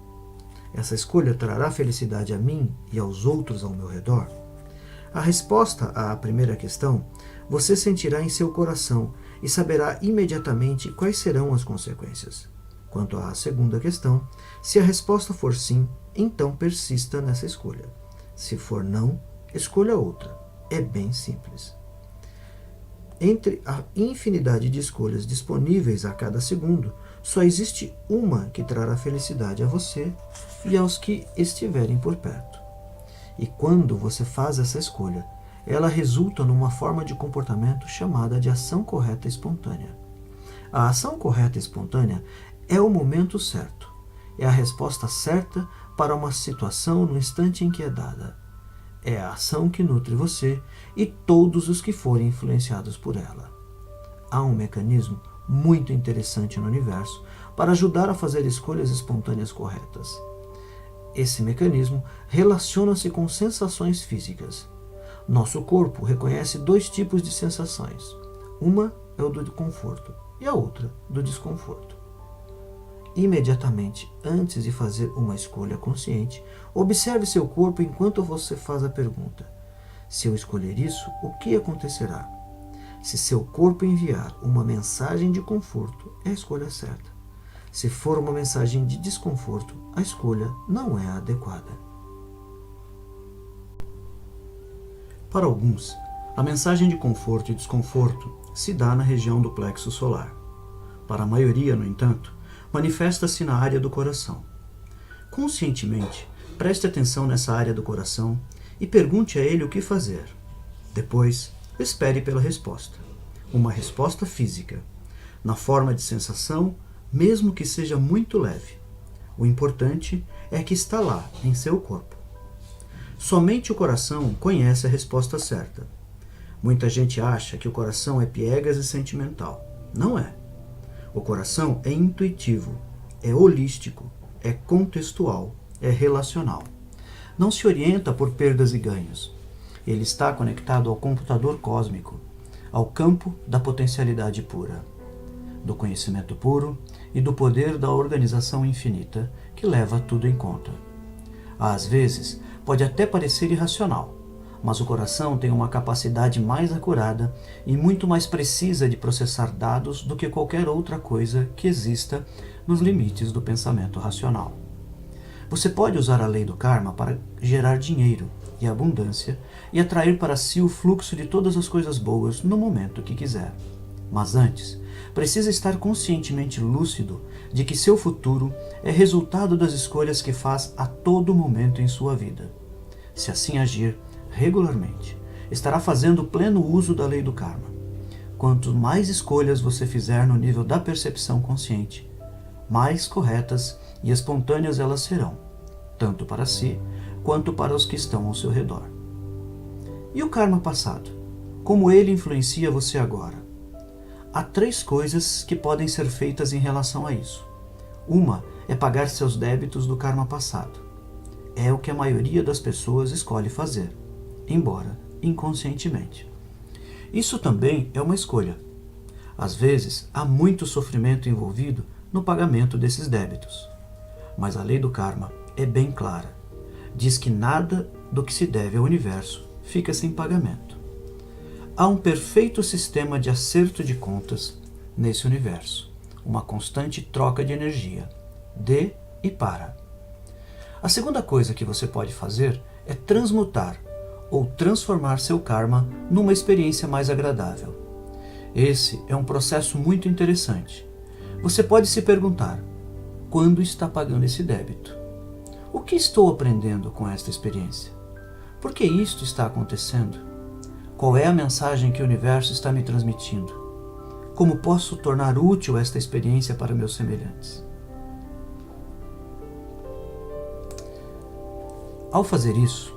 Speaker 1: Essa escolha trará felicidade a mim e aos outros ao meu redor? A resposta à primeira questão você sentirá em seu coração e saberá imediatamente quais serão as consequências. Quanto à segunda questão, se a resposta for sim, então persista nessa escolha. Se for não, escolha outra. É bem simples. Entre a infinidade de escolhas disponíveis a cada segundo, só existe uma que trará felicidade a você e aos que estiverem por perto. E quando você faz essa escolha, ela resulta numa forma de comportamento chamada de ação correta espontânea. A ação correta espontânea é o momento certo, é a resposta certa para uma situação no instante em que é dada. É a ação que nutre você e todos os que forem influenciados por ela. Há um mecanismo muito interessante no universo para ajudar a fazer escolhas espontâneas corretas. Esse mecanismo relaciona-se com sensações físicas. Nosso corpo reconhece dois tipos de sensações. Uma é o do conforto e a outra do desconforto. Imediatamente antes de fazer uma escolha consciente, observe seu corpo enquanto você faz a pergunta: se eu escolher isso, o que acontecerá? Se seu corpo enviar uma mensagem de conforto, é a escolha certa. Se for uma mensagem de desconforto, a escolha não é a adequada. Para alguns, a mensagem de conforto e desconforto se dá na região do plexo solar. Para a maioria, no entanto, manifesta-se na área do coração. Conscientemente, preste atenção nessa área do coração e pergunte a ele o que fazer. Depois, espere pela resposta. Uma resposta física, na forma de sensação, mesmo que seja muito leve. O importante é que está lá, em seu corpo. Somente o coração conhece a resposta certa. Muita gente acha que o coração é piegas e sentimental. Não é. O coração é intuitivo, é holístico, é contextual, é relacional. Não se orienta por perdas e ganhos. Ele está conectado ao computador cósmico, ao campo da potencialidade pura, do conhecimento puro e do poder da organização infinita que leva tudo em conta. Às vezes, pode até parecer irracional, mas o coração tem uma capacidade mais acurada e muito mais precisa de processar dados do que qualquer outra coisa que exista nos limites do pensamento racional. Você pode usar a lei do karma para gerar dinheiro e abundância e atrair para si o fluxo de todas as coisas boas no momento que quiser. Mas antes, precisa estar conscientemente lúcido de que seu futuro é resultado das escolhas que faz a todo momento em sua vida. Se assim agir regularmente, estará fazendo pleno uso da lei do karma. Quanto mais escolhas você fizer no nível da percepção consciente, mais corretas e espontâneas elas serão, tanto para si quanto para os que estão ao seu redor. E o karma passado? Como ele influencia você agora? Há 3 coisas que podem ser feitas em relação a isso. Uma é pagar seus débitos do karma passado. É o que a maioria das pessoas escolhe fazer, embora inconscientemente. Isso também é uma escolha. Às vezes, há muito sofrimento envolvido no pagamento desses débitos. Mas a lei do karma é bem clara. Diz que nada do que se deve ao universo fica sem pagamento. Há um perfeito sistema de acerto de contas nesse universo, uma constante troca de energia, de e para. A segunda coisa que você pode fazer é transmutar ou transformar seu karma numa experiência mais agradável. Esse é um processo muito interessante. Você pode se perguntar: quando está pagando esse débito? O que estou aprendendo com esta experiência? Por que isto está acontecendo? Qual é a mensagem que o universo está me transmitindo? Como posso tornar útil esta experiência para meus semelhantes? Ao fazer isso,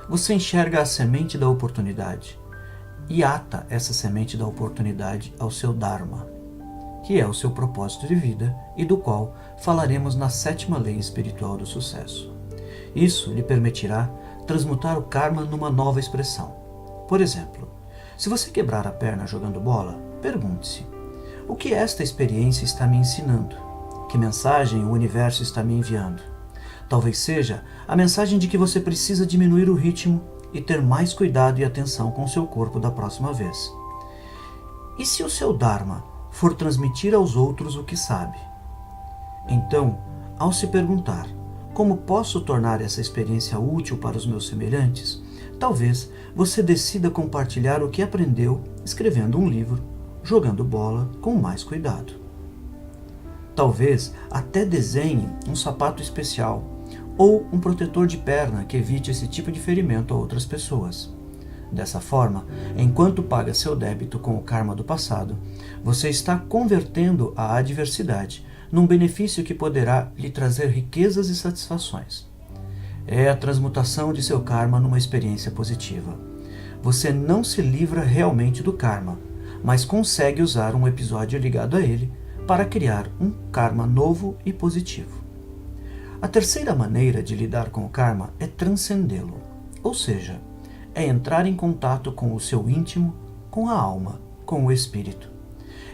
Speaker 1: você enxerga a semente da oportunidade e ata essa semente da oportunidade ao seu Dharma, que é o seu propósito de vida e do qual falaremos na 7ª lei espiritual do sucesso. Isso lhe permitirá transmutar o karma numa nova expressão. Por exemplo, se você quebrar a perna jogando bola, pergunte-se: o que esta experiência está me ensinando? Que mensagem o universo está me enviando? Talvez seja a mensagem de que você precisa diminuir o ritmo e ter mais cuidado e atenção com seu corpo da próxima vez. E se o seu Dharma for transmitir aos outros o que sabe? Então, ao se perguntar: como posso tornar essa experiência útil para os meus semelhantes? Talvez você decida compartilhar o que aprendeu escrevendo um livro, jogando bola com mais cuidado. Talvez até desenhe um sapato especial ou um protetor de perna que evite esse tipo de ferimento a outras pessoas. Dessa forma, enquanto paga seu débito com o karma do passado, você está convertendo a adversidade num benefício que poderá lhe trazer riquezas e satisfações. É a transmutação de seu karma numa experiência positiva. Você não se livra realmente do karma, mas consegue usar um episódio ligado a ele para criar um karma novo e positivo. A terceira maneira de lidar com o karma é transcendê-lo, ou seja, é entrar em contato com o seu íntimo, com a alma, com o espírito.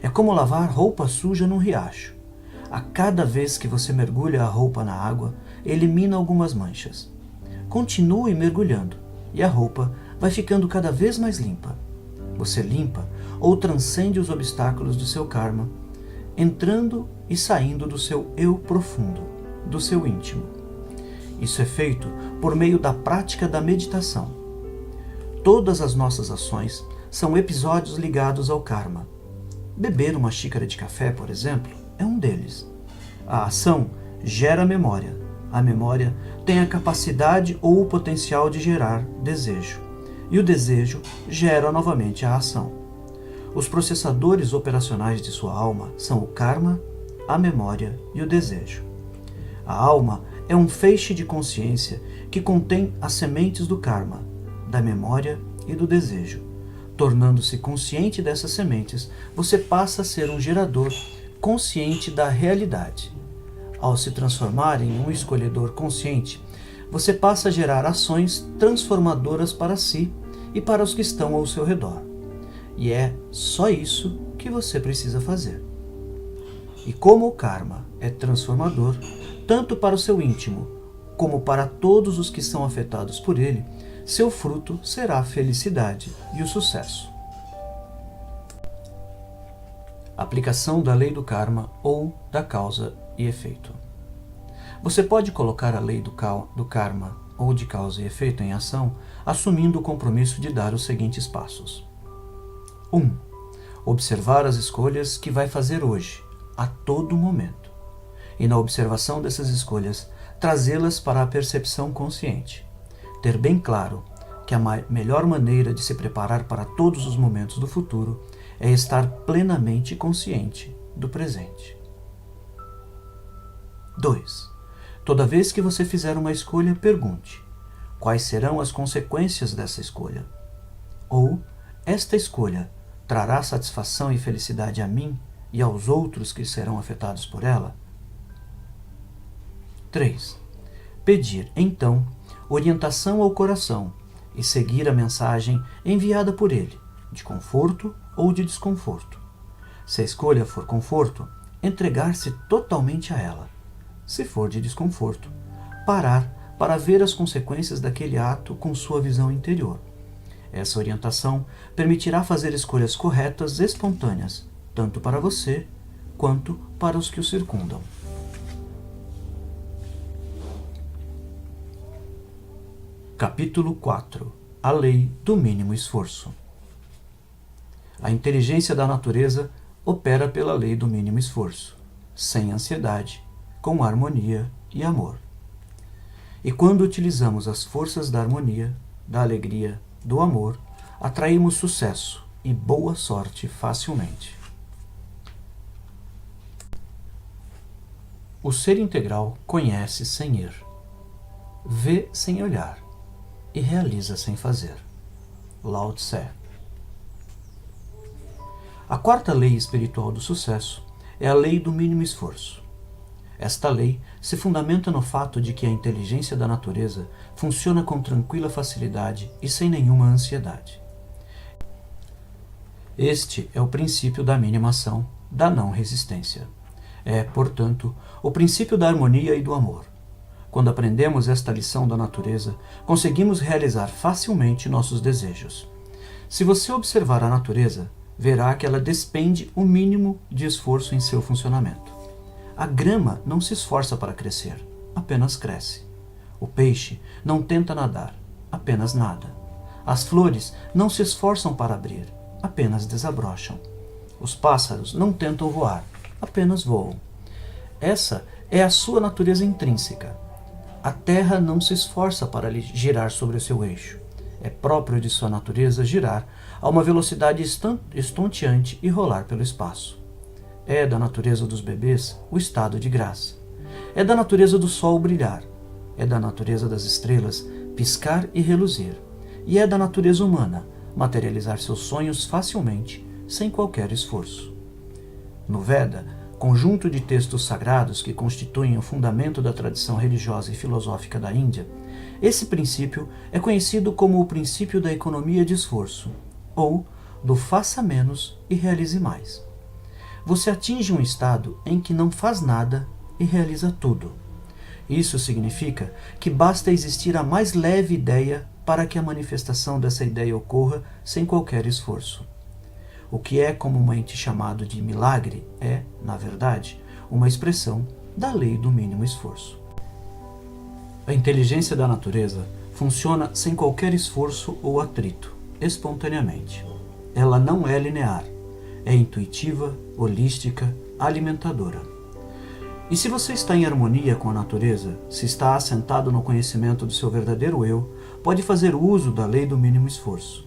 Speaker 1: É como lavar roupa suja num riacho. A cada vez que você mergulha a roupa na água, elimina algumas manchas. Continue mergulhando e a roupa vai ficando cada vez mais limpa. Você limpa ou transcende os obstáculos do seu karma, entrando e saindo do seu eu profundo, do seu íntimo. Isso é feito por meio da prática da meditação. Todas as nossas ações são episódios ligados ao karma. Beber uma xícara de café, por exemplo, é um deles. A ação gera memória. A memória tem a capacidade ou o potencial de gerar desejo. E o desejo gera novamente a ação. Os processadores operacionais de sua alma são o karma, a memória e o desejo. A alma é um feixe de consciência que contém as sementes do karma, da memória e do desejo. Tornando-se consciente dessas sementes, você passa a ser um gerador consciente da realidade. Ao se transformar em um escolhedor consciente, você passa a gerar ações transformadoras para si e para os que estão ao seu redor. E é só isso que você precisa fazer. E como o karma é transformador, tanto para o seu íntimo, como para todos os que são afetados por ele, seu fruto será a felicidade e o sucesso. Aplicação da lei do karma ou da causa e efeito. Você pode colocar a lei do karma ou de causa e efeito em ação, assumindo o compromisso de dar os seguintes passos. 1. Observar as escolhas que vai fazer hoje, a todo momento. E na observação dessas escolhas, trazê-las para a percepção consciente. Ter bem claro que a melhor maneira de se preparar para todos os momentos do futuro é estar plenamente consciente do presente. 2. Toda vez que você fizer uma escolha, pergunte: quais serão as consequências dessa escolha? Ou, esta escolha trará satisfação e felicidade a mim e aos outros que serão afetados por ela? 3. Pedir, então, orientação ao coração e seguir a mensagem enviada por ele, de conforto ou de desconforto. Se a escolha for conforto, entregar-se totalmente a ela. Se for de desconforto, parar para ver as consequências daquele ato com sua visão interior. Essa orientação permitirá fazer escolhas corretas espontâneas, tanto para você quanto para os que o circundam. Capítulo 4. A lei do mínimo esforço. A inteligência da natureza opera pela lei do mínimo esforço, sem ansiedade, com harmonia e amor. E quando utilizamos as forças da harmonia, da alegria, do amor, atraímos sucesso e boa sorte facilmente. O ser integral conhece sem ir. vê sem olhar e realiza sem fazer. Lao Tse. A quarta lei espiritual do sucesso é a lei do mínimo esforço. Esta lei se fundamenta no fato de que a inteligência da natureza funciona com tranquila facilidade e sem nenhuma ansiedade. Este é o princípio da mínima ação, da não resistência. É, portanto, o princípio da harmonia e do amor. Quando aprendemos esta lição da natureza, conseguimos realizar facilmente nossos desejos. Se você observar a natureza, verá que ela despende o mínimo de esforço em seu funcionamento. A grama não se esforça para crescer, apenas cresce. O peixe não tenta nadar, apenas nada. As flores não se esforçam para abrir, apenas desabrocham. Os pássaros não tentam voar, apenas voam. Essa é a sua natureza intrínseca. A Terra não se esforça para girar sobre o seu eixo. É próprio de sua natureza girar a uma velocidade estonteante e rolar pelo espaço. É da natureza dos bebês o estado de graça. É da natureza do sol brilhar. É da natureza das estrelas piscar e reluzir. E é da natureza humana materializar seus sonhos facilmente, sem qualquer esforço. No Veda, conjunto de textos sagrados que constituem o fundamento da tradição religiosa e filosófica da Índia, esse princípio é conhecido como o princípio da economia de esforço, ou do faça menos e realize mais. Você atinge um estado em que não faz nada e realiza tudo. Isso significa que basta existir a mais leve ideia para que a manifestação dessa ideia ocorra sem qualquer esforço. O que é comumente chamado de milagre é, na verdade, uma expressão da lei do mínimo esforço. A inteligência da natureza funciona sem qualquer esforço ou atrito, espontaneamente. Ela não é linear, é intuitiva, holística, alimentadora. E se você está em harmonia com a natureza, se está assentado no conhecimento do seu verdadeiro eu, pode fazer uso da lei do mínimo esforço.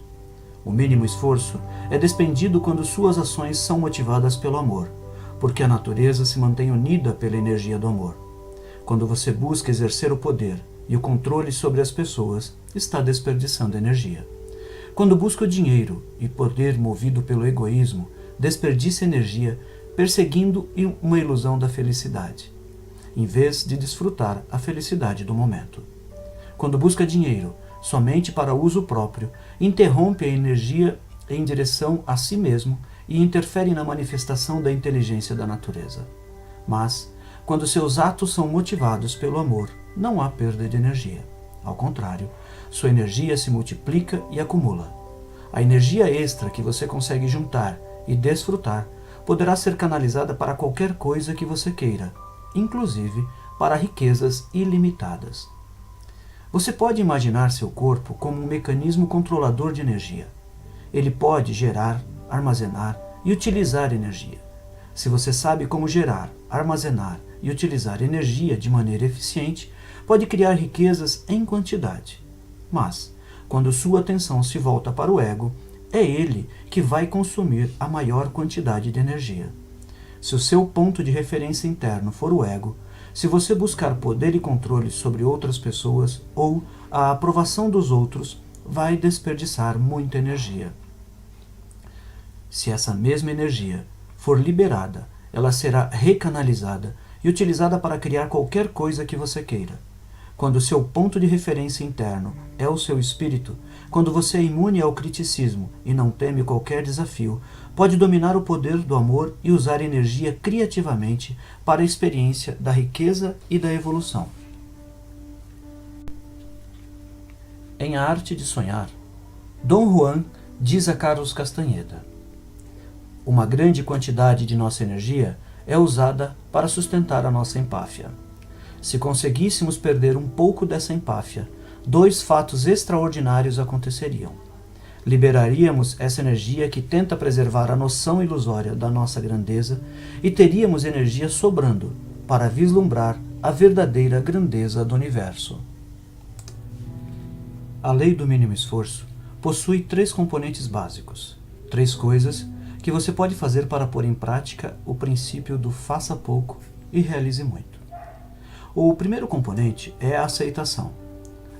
Speaker 1: O mínimo esforço é despendido quando suas ações são motivadas pelo amor, porque a natureza se mantém unida pela energia do amor. Quando você busca exercer o poder e o controle sobre as pessoas, está desperdiçando energia. Quando busca o dinheiro e poder movido pelo egoísmo, desperdiça energia perseguindo uma ilusão da felicidade, em vez de desfrutar a felicidade do momento. Quando busca dinheiro somente para uso próprio, interrompe a energia em direção a si mesmo e interfere na manifestação da inteligência da natureza. Mas, quando seus atos são motivados pelo amor, não há perda de energia. Ao contrário, sua energia se multiplica e acumula. A energia extra que você consegue juntar e desfrutar poderá ser canalizada para qualquer coisa que você queira, inclusive para riquezas ilimitadas. Você pode imaginar seu corpo como um mecanismo controlador de energia. Ele pode gerar, armazenar e utilizar energia. Se você sabe como gerar, armazenar e utilizar energia de maneira eficiente, pode criar riquezas em quantidade. Mas, quando sua atenção se volta para o ego, é ele que vai consumir a maior quantidade de energia. Se o seu ponto de referência interno for o ego, se você buscar poder e controle sobre outras pessoas ou a aprovação dos outros, vai desperdiçar muita energia. Se essa mesma energia for liberada, ela será recanalizada e utilizada para criar qualquer coisa que você queira. Quando o seu ponto de referência interno é o seu espírito, quando você é imune ao criticismo e não teme qualquer desafio, pode dominar o poder do amor e usar energia criativamente para a experiência da riqueza e da evolução. Em A Arte de Sonhar, Dom Juan diz a Carlos Castanheda: uma grande quantidade de nossa energia é usada para sustentar a nossa empáfia. Se conseguíssemos perder um pouco dessa empáfia, 2 fatos extraordinários aconteceriam. Liberaríamos essa energia que tenta preservar a noção ilusória da nossa grandeza e teríamos energia sobrando para vislumbrar a verdadeira grandeza do universo. A lei do mínimo esforço possui 3 componentes básicos, 3 coisas que você pode fazer para pôr em prática o princípio do faça pouco e realize muito. O primeiro componente é a aceitação.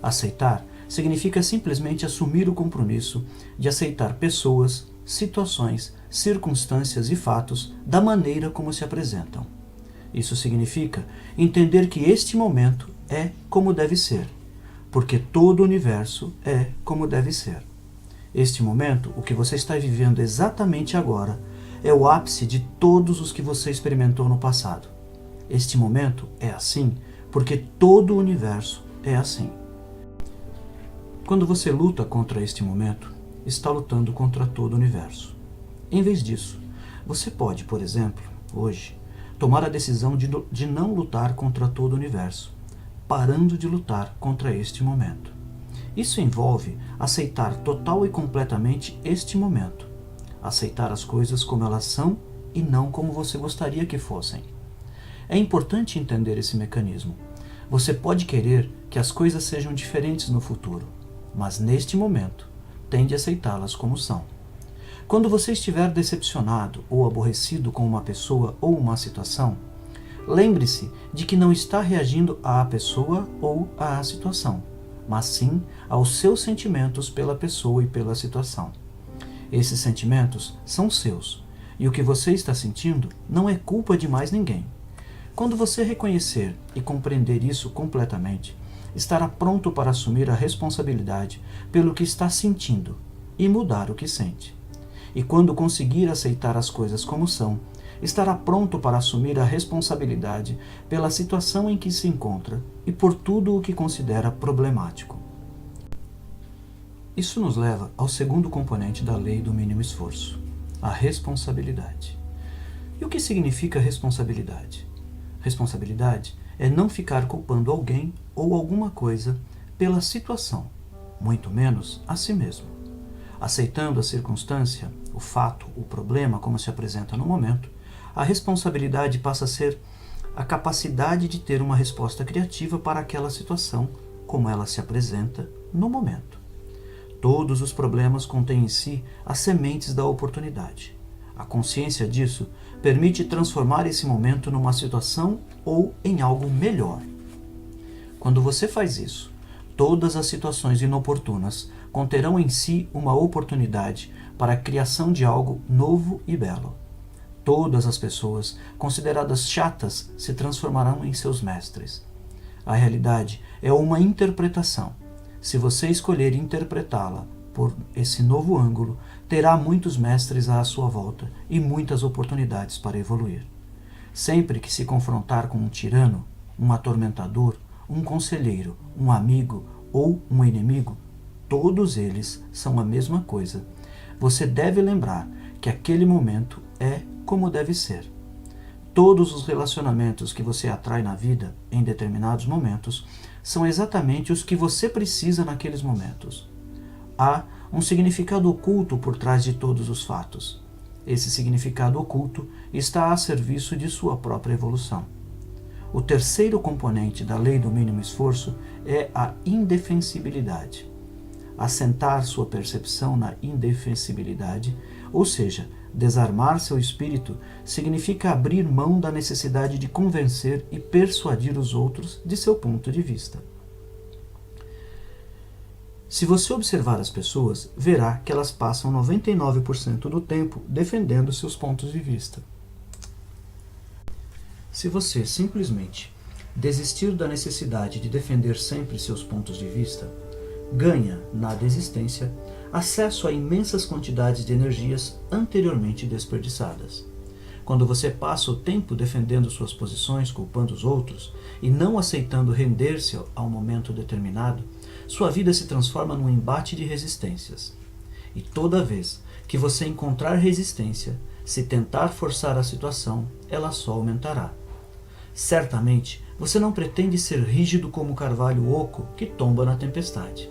Speaker 1: Aceitar significa simplesmente assumir o compromisso de aceitar pessoas, situações, circunstâncias e fatos da maneira como se apresentam. Isso significa entender que este momento é como deve ser, porque todo o universo é como deve ser. Este momento, o que você está vivendo exatamente agora, é o ápice de todos os que você experimentou no passado. Este momento é assim porque todo o universo é assim. Quando você luta contra este momento, está lutando contra todo o universo. Em vez disso, você pode, por exemplo, hoje, tomar a decisão de não lutar contra todo o universo, parando de lutar contra este momento. Isso envolve aceitar total e completamente este momento, aceitar as coisas como elas são e não como você gostaria que fossem. É importante entender esse mecanismo. Você pode querer que as coisas sejam diferentes no futuro, mas neste momento, tende a aceitá-las como são. Quando você estiver decepcionado ou aborrecido com uma pessoa ou uma situação, lembre-se de que não está reagindo à pessoa ou à situação, mas sim aos seus sentimentos pela pessoa e pela situação. Esses sentimentos são seus, e o que você está sentindo não é culpa de mais ninguém. Quando você reconhecer e compreender isso completamente, estará pronto para assumir a responsabilidade pelo que está sentindo e mudar o que sente. E quando conseguir aceitar as coisas como são, estará pronto para assumir a responsabilidade pela situação em que se encontra e por tudo o que considera problemático. Isso nos leva ao segundo componente da lei do mínimo esforço, a responsabilidade. E o que significa responsabilidade? Responsabilidade é não ficar culpando alguém ou alguma coisa pela situação, muito menos a si mesmo. Aceitando a circunstância, o fato, o problema como se apresenta no momento, a responsabilidade passa a ser a capacidade de ter uma resposta criativa para aquela situação como ela se apresenta no momento. Todos os problemas contêm em si as sementes da oportunidade. A consciência disso permite transformar esse momento numa situação ou em algo melhor. Quando você faz isso, todas as situações inoportunas conterão em si uma oportunidade para a criação de algo novo e belo. Todas as pessoas consideradas chatas se transformarão em seus mestres. A realidade é uma interpretação. Se você escolher interpretá-la por esse novo ângulo, terá muitos mestres à sua volta e muitas oportunidades para evoluir. Sempre que se confrontar com um tirano, um atormentador, um conselheiro, um amigo ou um inimigo, todos eles são a mesma coisa. Você deve lembrar que aquele momento é como deve ser. Todos os relacionamentos que você atrai na vida, em determinados momentos, são exatamente os que você precisa naqueles momentos. Há um significado oculto por trás de todos os fatos. Esse significado oculto está a serviço de sua própria evolução. O terceiro componente da lei do mínimo esforço é a indefensibilidade. Assentar sua percepção na indefensibilidade, ou seja, desarmar seu espírito, significa abrir mão da necessidade de convencer e persuadir os outros de seu ponto de vista. Se você observar as pessoas, verá que elas passam 99% do tempo defendendo seus pontos de vista. Se você simplesmente desistir da necessidade de defender sempre seus pontos de vista, ganha, na desistência, acesso a imensas quantidades de energias anteriormente desperdiçadas. Quando você passa o tempo defendendo suas posições, culpando os outros e não aceitando render-se a um momento determinado, sua vida se transforma num embate de resistências. E toda vez que você encontrar resistência, se tentar forçar a situação, ela só aumentará. Certamente, você não pretende ser rígido como o carvalho oco que tomba na tempestade.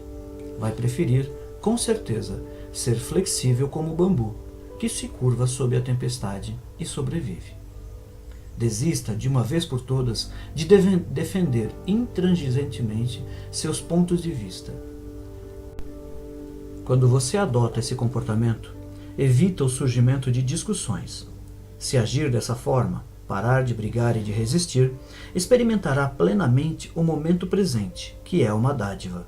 Speaker 1: Vai preferir, com certeza, ser flexível como o bambu, que se curva sob a tempestade e sobrevive. Desista, de uma vez por todas, de defender intransigentemente seus pontos de vista. Quando você adota esse comportamento, evita o surgimento de discussões. Se agir dessa forma, parar de brigar e de resistir, experimentará plenamente o momento presente, que é uma dádiva.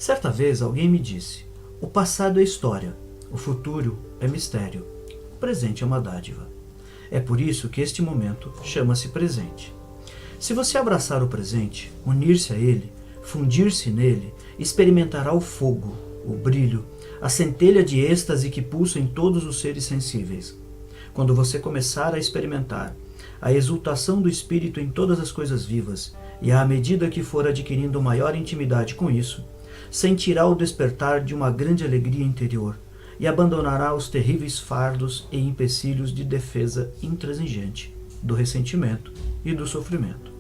Speaker 1: Certa vez alguém me disse: o passado é história, o futuro é mistério, o presente é uma dádiva. É por isso que este momento chama-se presente. Se você abraçar o presente, unir-se a ele, fundir-se nele, experimentará o fogo, o brilho, a centelha de êxtase que pulsa em todos os seres sensíveis. Quando você começar a experimentar a exultação do espírito em todas as coisas vivas, e à medida que for adquirindo maior intimidade com isso, sentirá o despertar de uma grande alegria interior e abandonará os terríveis fardos e empecilhos de defesa intransigente do ressentimento e do sofrimento.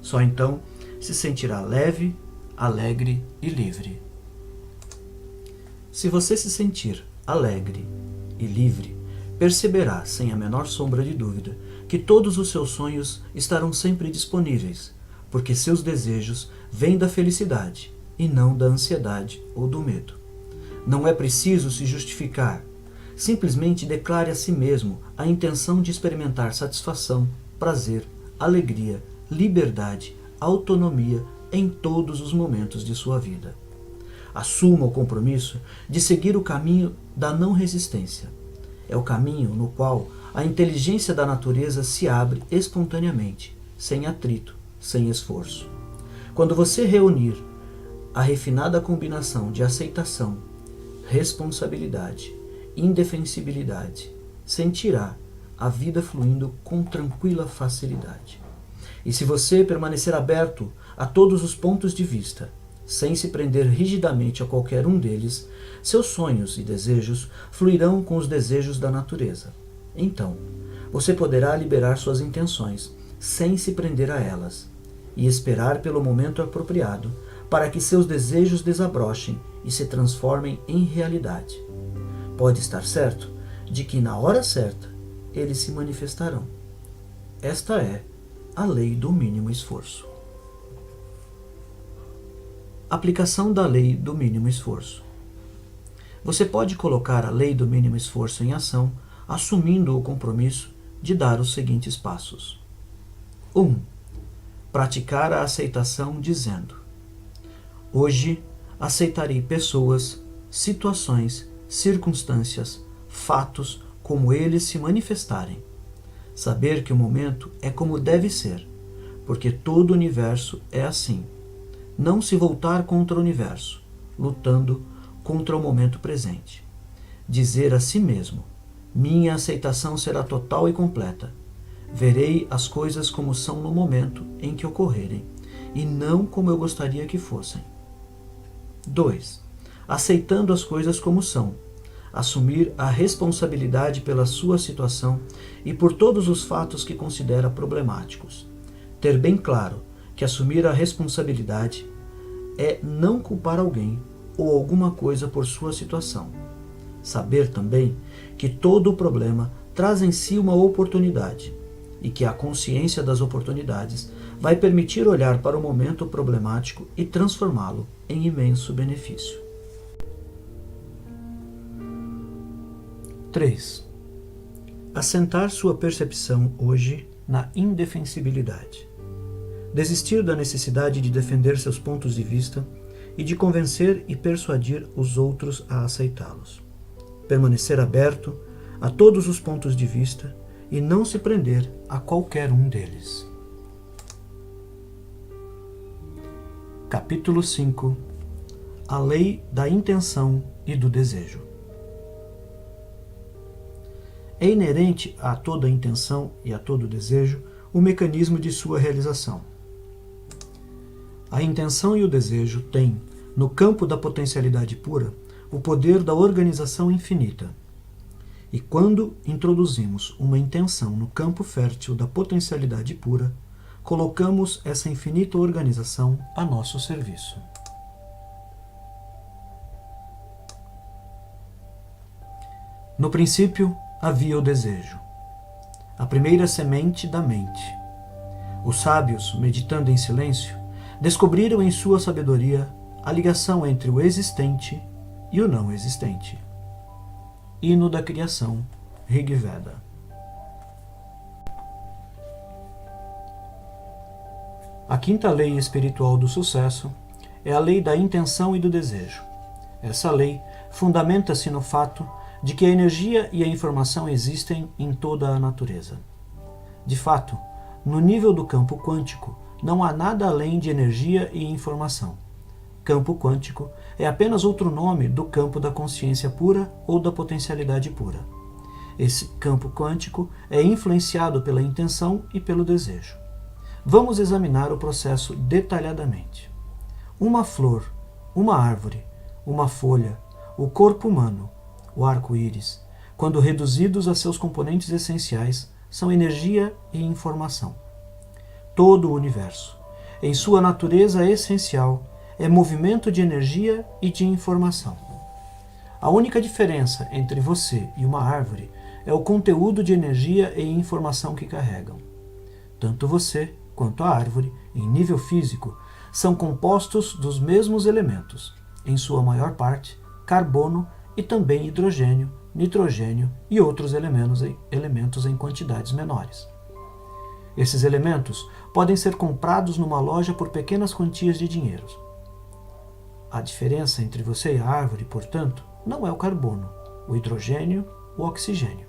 Speaker 1: Só então se sentirá leve, alegre e livre. Se você se sentir alegre e livre, perceberá, sem a menor sombra de dúvida, que todos os seus sonhos estarão sempre disponíveis, porque seus desejos vêm da felicidade e não da ansiedade ou do medo. Não é preciso se justificar. Simplesmente declare a si mesmo a intenção de experimentar satisfação, prazer, alegria, liberdade, autonomia em todos os momentos de sua vida. Assuma o compromisso de seguir o caminho da não resistência. É o caminho no qual a inteligência da natureza se abre espontaneamente, sem atrito, sem esforço. Quando você reunir a refinada combinação de aceitação, responsabilidade, indefensibilidade, sentirá a vida fluindo com tranquila facilidade. E se você permanecer aberto a todos os pontos de vista, sem se prender rigidamente a qualquer um deles, seus sonhos e desejos fluirão com os desejos da natureza. Então, você poderá liberar suas intenções, sem se prender a elas, e esperar pelo momento apropriado para que seus desejos desabrochem e se transformem em realidade. Pode estar certo de que, na hora certa, eles se manifestarão. Esta é a lei do mínimo esforço. Aplicação da lei do mínimo esforço. Você pode colocar a lei do mínimo esforço em ação, assumindo o compromisso de dar os seguintes passos. 1. Praticar a aceitação dizendo: hoje aceitarei pessoas, situações, circunstâncias, fatos como eles se manifestarem. Saber que o momento é como deve ser, porque todo o universo é assim. Não se voltar contra o universo, lutando contra o momento presente. Dizer a si mesmo: minha aceitação será total e completa. Verei as coisas como são no momento em que ocorrerem, e não como eu gostaria que fossem. 2. Aceitando as coisas como são. Assumir a responsabilidade pela sua situação e por todos os fatos que considera problemáticos. Ter bem claro que assumir a responsabilidade é não culpar alguém ou alguma coisa por sua situação. Saber também que todo o problema traz em si uma oportunidade e que a consciência das oportunidades vai permitir olhar para o momento problemático e transformá-lo em imenso benefício. 3. Assentar sua percepção hoje na indefensibilidade. Desistir da necessidade de defender seus pontos de vista e de convencer e persuadir os outros a aceitá-los. Permanecer aberto a todos os pontos de vista e não se prender a qualquer um deles. Capítulo 5. A lei da intenção e do desejo. É inerente a toda intenção e a todo desejo o mecanismo de sua realização. A intenção e o desejo têm, no campo da potencialidade pura, o poder da organização infinita. E quando introduzimos uma intenção no campo fértil da potencialidade pura, colocamos essa infinita organização a nosso serviço. No princípio havia o desejo, a primeira semente da mente. Os sábios, meditando em silêncio, descobriram em sua sabedoria a ligação entre o existente e o não existente. Hino da Criação, Rig Veda. A quinta lei espiritual do sucesso é a lei da intenção e do desejo. Essa lei fundamenta-se no fato de que a energia e a informação existem em toda a natureza. De fato, no nível do campo quântico, não há nada além de energia e informação. Campo quântico é apenas outro nome do campo da consciência pura ou da potencialidade pura. Esse campo quântico é influenciado pela intenção e pelo desejo. Vamos examinar o processo detalhadamente. Uma flor, uma árvore, uma folha, o corpo humano, o arco-íris, quando reduzidos a seus componentes essenciais, são energia e informação. Todo o universo, em sua natureza essencial, é movimento de energia e de informação. A única diferença entre você e uma árvore é o conteúdo de energia e informação que carregam. Tanto você quanto a árvore, em nível físico, são compostos dos mesmos elementos, em sua maior parte, carbono e também hidrogênio, nitrogênio e outros elementos em quantidades menores. Esses elementos podem ser comprados numa loja por pequenas quantias de dinheiro. A diferença entre você e a árvore, portanto, não é o carbono, o hidrogênio, o oxigênio.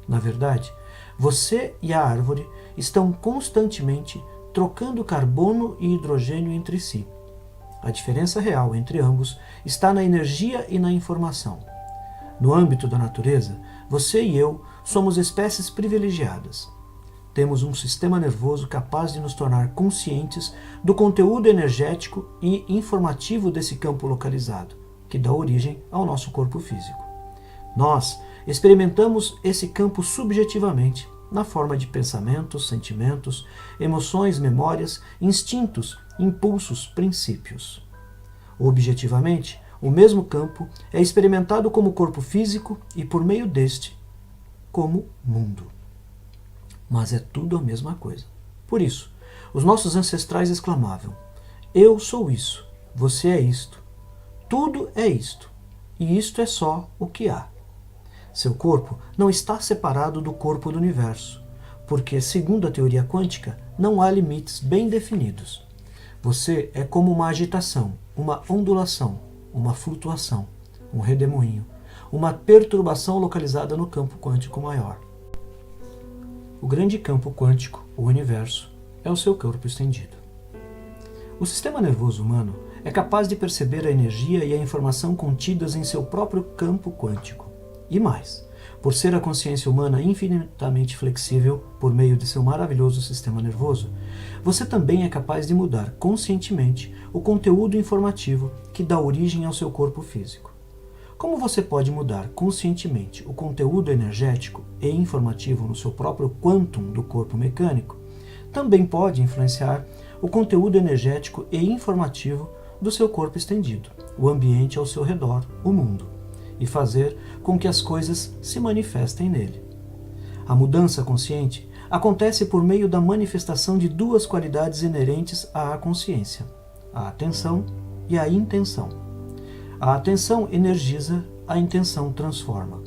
Speaker 1: Na verdade, você e a árvore estão constantemente trocando carbono e hidrogênio entre si. A diferença real entre ambos está na energia e na informação. No âmbito da natureza, você e eu somos espécies privilegiadas. Temos um sistema nervoso capaz de nos tornar conscientes do conteúdo energético e informativo desse campo localizado, que dá origem ao nosso corpo físico. Nós experimentamos esse campo subjetivamente, na forma de pensamentos, sentimentos, emoções, memórias, instintos, impulsos, princípios. Objetivamente, o mesmo campo é experimentado como corpo físico e, por meio deste, como mundo. Mas é tudo a mesma coisa. Por isso, os nossos ancestrais exclamavam: eu sou isso, você é isto, tudo é isto, e isto é só o que há. Seu corpo não está separado do corpo do universo, porque, segundo a teoria quântica, não há limites bem definidos. Você é como uma agitação, uma ondulação, uma flutuação, um redemoinho, uma perturbação localizada no campo quântico maior. O grande campo quântico, o universo, é o seu corpo estendido. O sistema nervoso humano é capaz de perceber a energia e a informação contidas em seu próprio campo quântico. E mais, por ser a consciência humana infinitamente flexível por meio de seu maravilhoso sistema nervoso, você também é capaz de mudar conscientemente o conteúdo informativo que dá origem ao seu corpo físico. Como você pode mudar conscientemente o conteúdo energético e informativo no seu próprio quantum do corpo mecânico, também pode influenciar o conteúdo energético e informativo do seu corpo estendido, o ambiente ao seu redor, o mundo, e fazer com que as coisas se manifestem nele. A mudança consciente acontece por meio da manifestação de duas qualidades inerentes à consciência: a atenção e a intenção. A atenção energiza, a intenção transforma.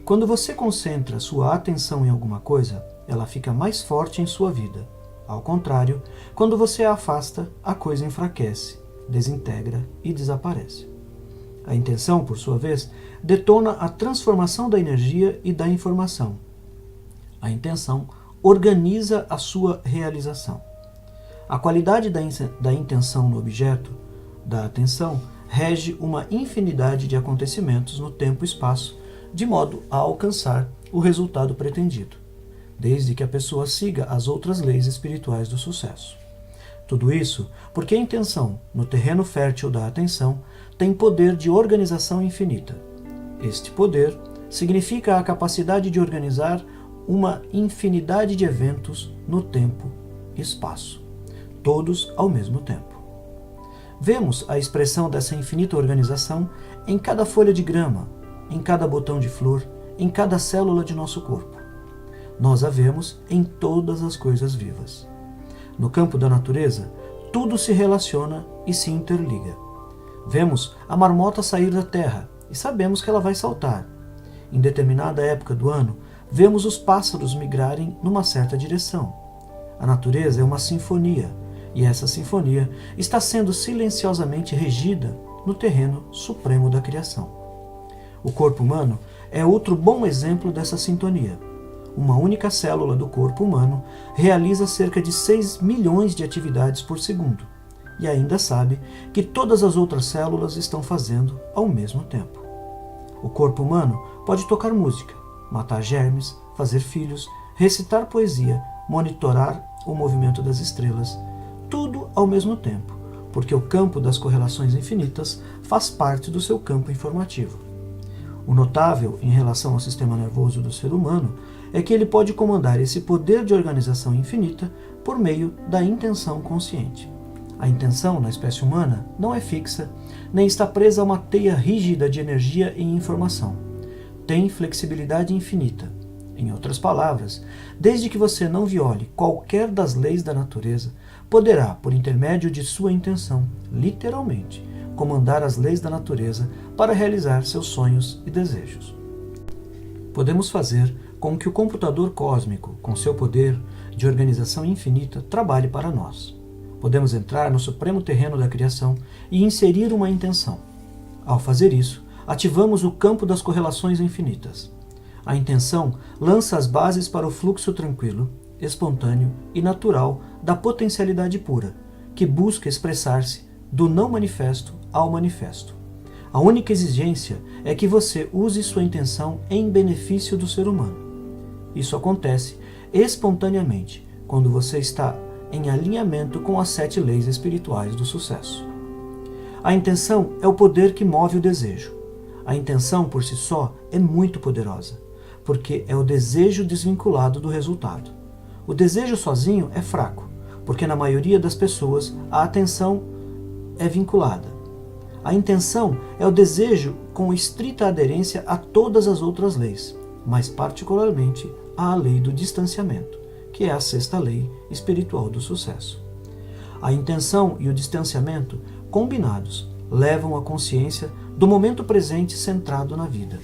Speaker 1: Quando você concentra sua atenção em alguma coisa, ela fica mais forte em sua vida. Ao contrário, quando você a afasta, a coisa enfraquece, desintegra e desaparece. A intenção, por sua vez, detona a transformação da energia e da informação. A intenção organiza a sua realização. A qualidade da intenção no objeto da atenção rege uma infinidade de acontecimentos no tempo e espaço, de modo a alcançar o resultado pretendido, desde que a pessoa siga as outras leis espirituais do sucesso. Tudo isso porque a intenção, no terreno fértil da atenção, tem poder de organização infinita. Este poder significa a capacidade de organizar uma infinidade de eventos no tempo e espaço, todos ao mesmo tempo. Vemos a expressão dessa infinita organização em cada folha de grama, em cada botão de flor, em cada célula de nosso corpo. Nós a vemos em todas as coisas vivas. No campo da natureza, tudo se relaciona e se interliga. Vemos a marmota sair da terra e sabemos que ela vai saltar. Em determinada época do ano, vemos os pássaros migrarem numa certa direção. A natureza é uma sinfonia, E essa sinfonia está sendo silenciosamente regida no terreno supremo da criação. O corpo humano é outro bom exemplo dessa sintonia. Uma única célula do corpo humano realiza cerca de 6 milhões de atividades por segundo, e ainda sabe que todas as outras células estão fazendo ao mesmo tempo. O corpo humano pode tocar música, matar germes, fazer filhos, recitar poesia, monitorar o movimento das estrelas, tudo ao mesmo tempo, porque o campo das correlações infinitas faz parte do seu campo informativo. O notável em relação ao sistema nervoso do ser humano é que ele pode comandar esse poder de organização infinita por meio da intenção consciente. A intenção na espécie humana não é fixa, nem está presa a uma teia rígida de energia e informação. Tem flexibilidade infinita. Em outras palavras, desde que você não viole qualquer das leis da natureza, poderá, por intermédio de sua intenção, literalmente, comandar as leis da natureza para realizar seus sonhos e desejos. Podemos fazer com que o computador cósmico, com seu poder de organização infinita, trabalhe para nós. Podemos entrar no supremo terreno da criação e inserir uma intenção. Ao fazer isso, ativamos o campo das correlações infinitas. A intenção lança as bases para o fluxo tranquilo, espontâneo e natural da potencialidade pura, que busca expressar-se do não manifesto ao manifesto. A única exigência é que você use sua intenção em benefício do ser humano. Isso acontece espontaneamente quando você está em alinhamento com as 7 leis espirituais do sucesso. A intenção é o poder que move o desejo. A intenção por si só é muito poderosa, porque é o desejo desvinculado do resultado. O desejo sozinho é fraco, porque na maioria das pessoas a atenção é vinculada. A intenção é o desejo com estrita aderência a todas as outras leis, mas particularmente à lei do distanciamento, que é a 6ª lei espiritual do sucesso. A intenção e o distanciamento, combinados, levam a consciência do momento presente centrado na vida.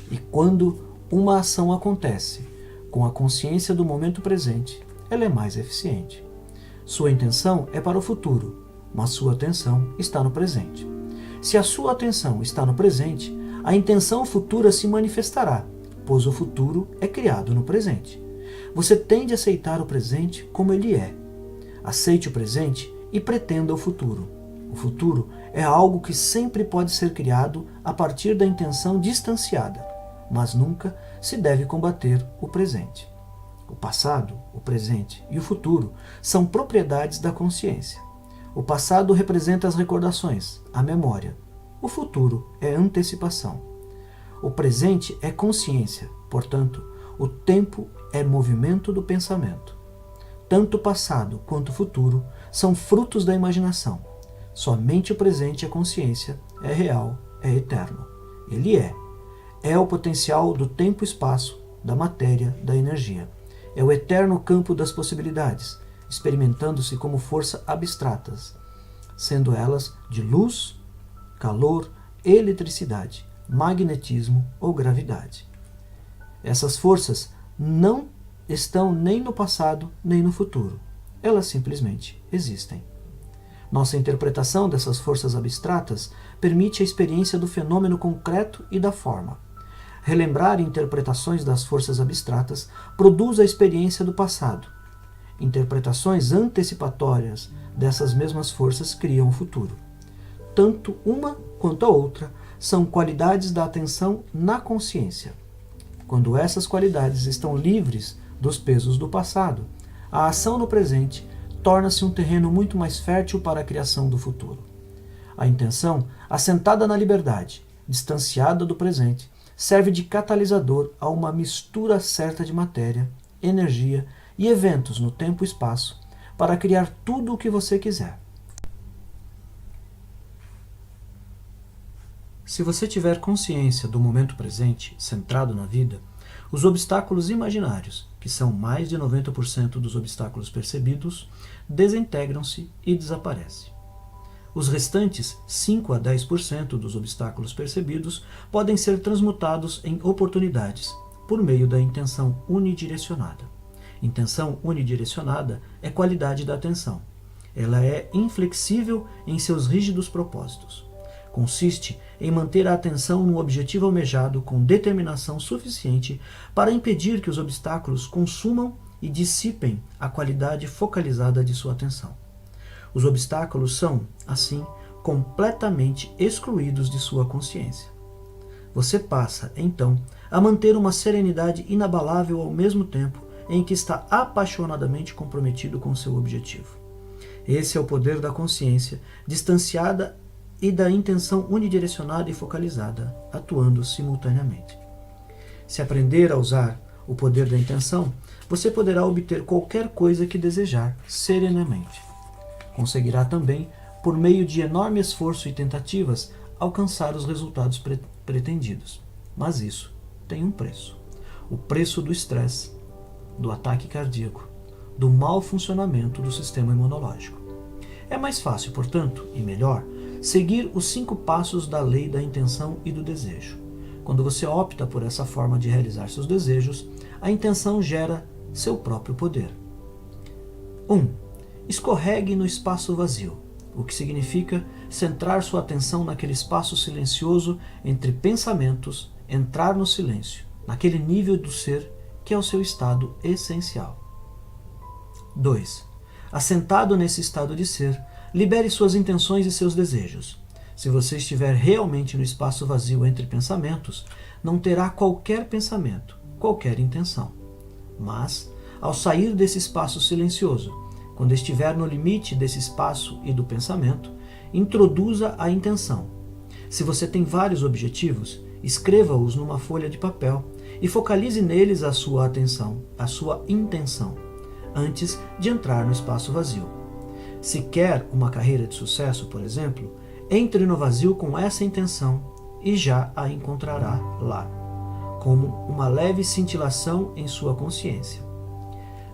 Speaker 1: E quando uma ação acontece com a consciência do momento presente, ela é mais eficiente. Sua intenção é para o futuro, mas sua atenção está no presente. Se a sua atenção está no presente, a intenção futura se manifestará, pois o futuro é criado no presente. Você tem de aceitar o presente como ele é. Aceite o presente e pretenda o futuro. O futuro é algo que sempre pode ser criado a partir da intenção distanciada, mas nunca se deve combater o presente. O passado, o presente e o futuro são propriedades da consciência. O passado representa as recordações, a memória. O futuro é antecipação. O presente é consciência, portanto, o tempo é movimento do pensamento. Tanto o passado quanto o futuro são frutos da imaginação. Somente o presente é consciência, é real, é eterno. Ele é o potencial do tempo e espaço, da matéria, da energia. É o eterno campo das possibilidades, experimentando-se como forças abstratas, sendo elas de luz, calor, eletricidade, magnetismo ou gravidade. Essas forças não estão nem no passado nem no futuro. Elas simplesmente existem. Nossa interpretação dessas forças abstratas permite a experiência do fenômeno concreto e da forma. Relembrar interpretações das forças abstratas produz a experiência do passado. Interpretações antecipatórias dessas mesmas forças criam o futuro. Tanto uma quanto a outra são qualidades da atenção na consciência. Quando essas qualidades estão livres dos pesos do passado, a ação no presente torna-se um terreno muito mais fértil para a criação do futuro. A intenção, assentada na liberdade, distanciada do presente, serve de catalisador a uma mistura certa de matéria, energia e eventos no tempo e espaço para criar tudo o que você quiser. Se você tiver consciência do momento presente, centrado na vida, os obstáculos imaginários, que são mais de 90% dos obstáculos percebidos, desintegram-se e desaparecem. Os restantes 5 a 10% dos obstáculos percebidos podem ser transmutados em oportunidades, por meio da intenção unidirecionada. Intenção unidirecionada é qualidade da atenção. Ela é inflexível em seus rígidos propósitos. Consiste em manter a atenção no objetivo almejado com determinação suficiente para impedir que os obstáculos consumam e dissipem a qualidade focalizada de sua atenção. Os obstáculos são, assim, completamente excluídos de sua consciência. Você passa, então, a manter uma serenidade inabalável ao mesmo tempo em que está apaixonadamente comprometido com seu objetivo. Esse é o poder da consciência distanciada e da intenção unidirecionada e focalizada, atuando simultaneamente. Se aprender a usar o poder da intenção, você poderá obter qualquer coisa que desejar serenamente. Conseguirá também, por meio de enorme esforço e tentativas, alcançar os resultados pretendidos. Mas isso tem um preço. O preço do estresse, do ataque cardíaco, do mau funcionamento do sistema imunológico. É mais fácil, portanto, e melhor, seguir os 5 passos da lei da intenção e do desejo. Quando você opta por essa forma de realizar seus desejos, a intenção gera seu próprio poder. 1. Escorregue no espaço vazio, o que significa centrar sua atenção naquele espaço silencioso entre pensamentos, entrar no silêncio, naquele nível do ser que é o seu estado essencial. 2. Assentado nesse estado de ser, libere suas intenções e seus desejos. Se você estiver realmente no espaço vazio entre pensamentos, não terá qualquer pensamento, qualquer intenção. Mas, ao sair desse espaço silencioso, quando estiver no limite desse espaço e do pensamento, introduza a intenção. Se você tem vários objetivos, escreva-os numa folha de papel e focalize neles a sua atenção, a sua intenção, antes de entrar no espaço vazio. Se quer uma carreira de sucesso, por exemplo, entre no vazio com essa intenção e já a encontrará lá, como uma leve cintilação em sua consciência.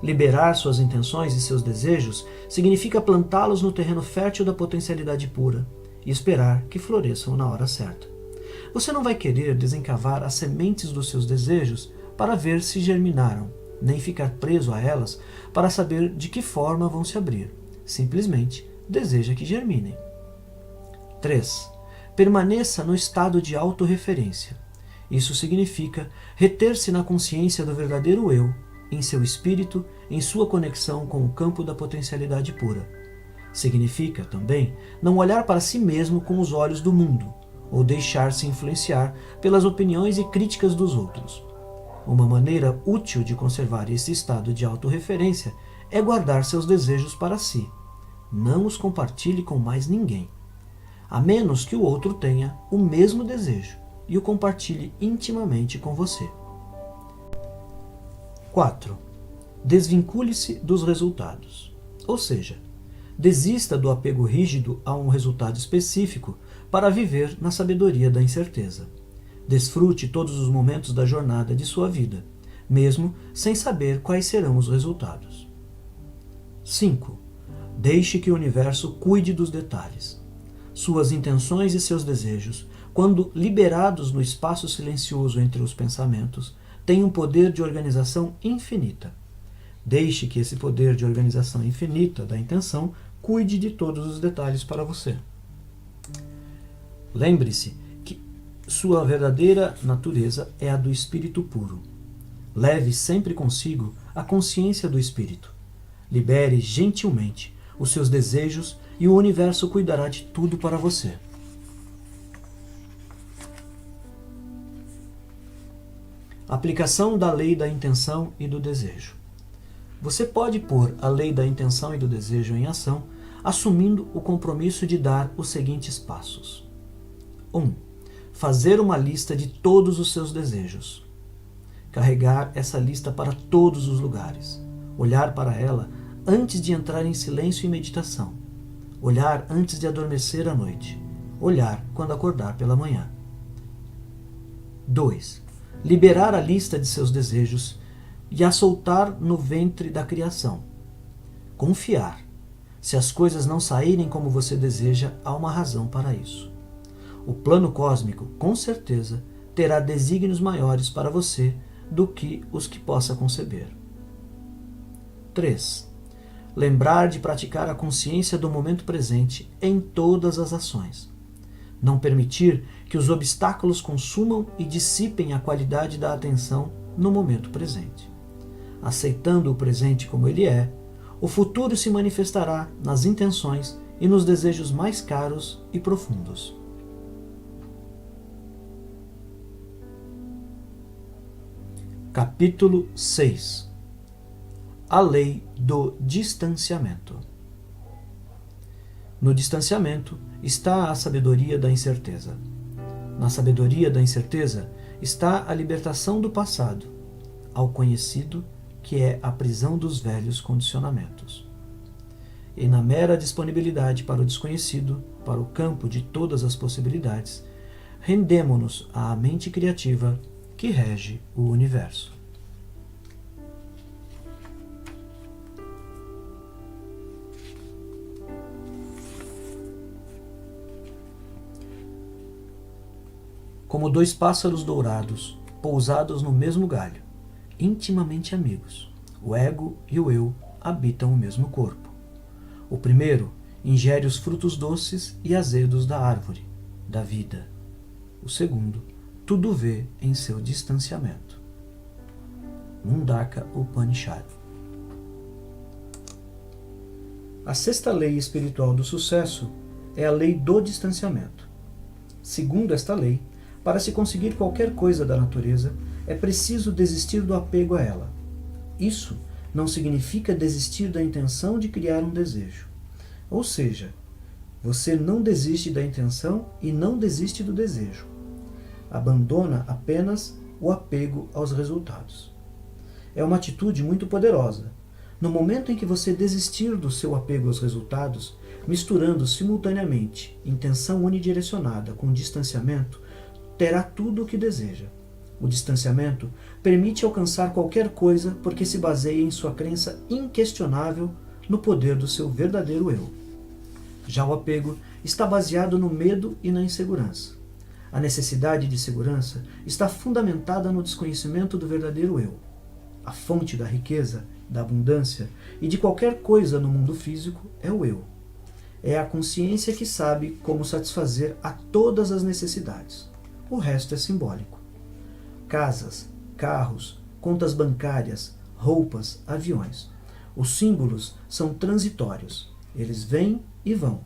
Speaker 1: Liberar suas intenções e seus desejos significa plantá-los no terreno fértil da potencialidade pura e esperar que floresçam na hora certa. Você não vai querer desencavar as sementes dos seus desejos para ver se germinaram, nem ficar preso a elas para saber de que forma vão se abrir. Simplesmente deseja que germinem. 3. Permaneça no estado de autorreferência. Isso significa reter-se na consciência do verdadeiro eu, em seu espírito, em sua conexão com o campo da potencialidade pura. Significa, também, não olhar para si mesmo com os olhos do mundo, ou deixar-se influenciar pelas opiniões e críticas dos outros. Uma maneira útil de conservar esse estado de autorreferência é guardar seus desejos para si. Não os compartilhe com mais ninguém, a menos que o outro tenha o mesmo desejo e o compartilhe intimamente com você. 4. Desvincule-se dos resultados. Ou seja, desista do apego rígido a um resultado específico para viver na sabedoria da incerteza. Desfrute todos os momentos da jornada de sua vida, mesmo sem saber quais serão os resultados. 5. Deixe que o universo cuide dos detalhes. Suas intenções e seus desejos, quando liberados no espaço silencioso entre os pensamentos, têm um poder de organização infinita. Deixe que esse poder de organização infinita da intenção cuide de todos os detalhes para você. Lembre-se que sua verdadeira natureza é a do espírito puro. Leve sempre consigo a consciência do espírito. Libere gentilmente os seus desejos e o universo cuidará de tudo para você. Aplicação da lei da intenção e do desejo. Você pode pôr a lei da intenção e do desejo em ação, assumindo o compromisso de dar os seguintes passos. 1. Fazer uma lista de todos os seus desejos. Carregar essa lista para todos os lugares. Olhar para ela antes de entrar em silêncio e meditação. Olhar antes de adormecer à noite. Olhar quando acordar pela manhã. 2. Liberar a lista de seus desejos e a soltar no ventre da criação. Confiar. Se as coisas não saírem como você deseja, há uma razão para isso. O plano cósmico, com certeza, terá desígnios maiores para você do que os que possa conceber. 3. Lembrar de praticar a consciência do momento presente em todas as ações. Não permitir que os obstáculos consumam e dissipem a qualidade da atenção no momento presente. Aceitando o presente como ele é, o futuro se manifestará nas intenções e nos desejos mais caros e profundos. Capítulo 6. A lei do distanciamento. No distanciamento está a sabedoria da incerteza. Na sabedoria da incerteza está a libertação do passado, ao conhecido, que é a prisão dos velhos condicionamentos. E na mera disponibilidade para o desconhecido, para o campo de todas as possibilidades, rendemo-nos à mente criativa que rege o universo. Como dois pássaros dourados, pousados no mesmo galho, intimamente amigos, o ego e o eu habitam o mesmo corpo. O primeiro ingere os frutos doces e azedos da árvore, da vida. O segundo, tudo vê em seu distanciamento. Mundaka Upanishad. A sexta lei espiritual do sucesso é a lei do distanciamento. Segundo esta lei, para se conseguir qualquer coisa da natureza, é preciso desistir do apego a ela. Isso não significa desistir da intenção de criar um desejo. Ou seja, você não desiste da intenção e não desiste do desejo. Abandona apenas o apego aos resultados. É uma atitude muito poderosa. No momento em que você desistir do seu apego aos resultados, misturando simultaneamente intenção unidirecionada com distanciamento, terá tudo o que deseja. O distanciamento permite alcançar qualquer coisa porque se baseia em sua crença inquestionável no poder do seu verdadeiro eu. Já o apego está baseado no medo e na insegurança. A necessidade de segurança está fundamentada no desconhecimento do verdadeiro eu. A fonte da riqueza, da abundância e de qualquer coisa no mundo físico é o eu. É a consciência que sabe como satisfazer a todas as necessidades. O resto é simbólico. Casas, carros, contas bancárias, roupas, aviões. Os símbolos são transitórios. Eles vêm e vão.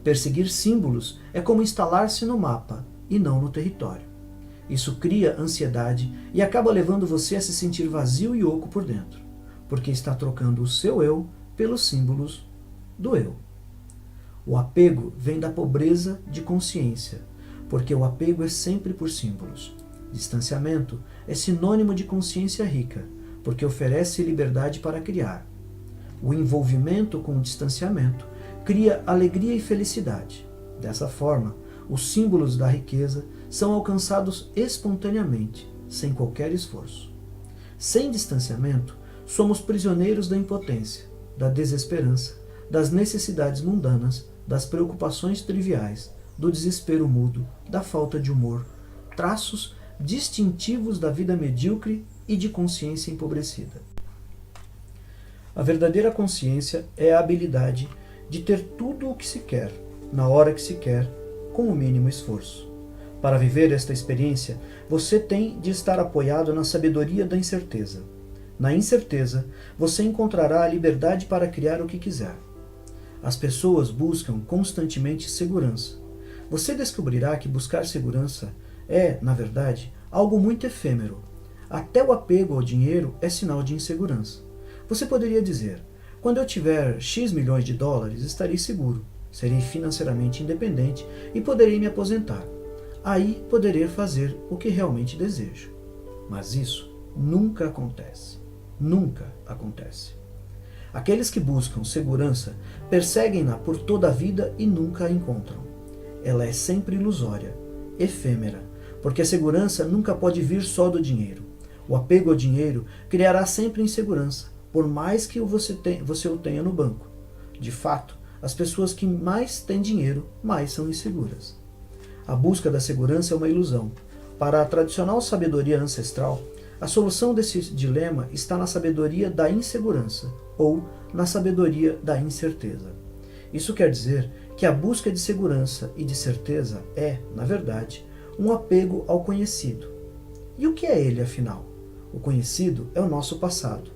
Speaker 1: Perseguir símbolos é como instalar-se no mapa e não no território. Isso cria ansiedade e acaba levando você a se sentir vazio e oco por dentro, porque está trocando o seu eu pelos símbolos do eu. O apego vem da pobreza de consciência, porque o apego é sempre por símbolos. Distanciamento é sinônimo de consciência rica, porque oferece liberdade para criar. O envolvimento com o distanciamento cria alegria e felicidade. Dessa forma, os símbolos da riqueza são alcançados espontaneamente, sem qualquer esforço. Sem distanciamento, somos prisioneiros da impotência, da desesperança, das necessidades mundanas, das preocupações triviais, do desespero mudo, da falta de humor, traços distintivos da vida medíocre e de consciência empobrecida. A verdadeira consciência é a habilidade de ter tudo o que se quer, na hora que se quer, com o mínimo esforço. Para viver esta experiência, você tem de estar apoiado na sabedoria da incerteza. Na incerteza, você encontrará a liberdade para criar o que quiser. As pessoas buscam constantemente segurança. Você descobrirá que buscar segurança é, na verdade, algo muito efêmero. Até o apego ao dinheiro é sinal de insegurança. Você poderia dizer: quando eu tiver X milhões de dólares, estarei seguro, serei financeiramente independente e poderei me aposentar. Aí poderei fazer o que realmente desejo. Mas isso nunca acontece. Nunca acontece. Aqueles que buscam segurança perseguem-na por toda a vida e nunca a encontram. Ela é sempre ilusória, efêmera, porque a segurança nunca pode vir só do dinheiro. O apego ao dinheiro criará sempre insegurança, por mais que você o tenha no banco. De fato, as pessoas que mais têm dinheiro, mais são inseguras. A busca da segurança é uma ilusão. Para a tradicional sabedoria ancestral, A solução desse dilema está na sabedoria da insegurança, ou na sabedoria da incerteza. Isso quer dizer que a busca de segurança e de certeza é, na verdade, um apego ao conhecido. E o que é ele, afinal? O conhecido é o nosso passado.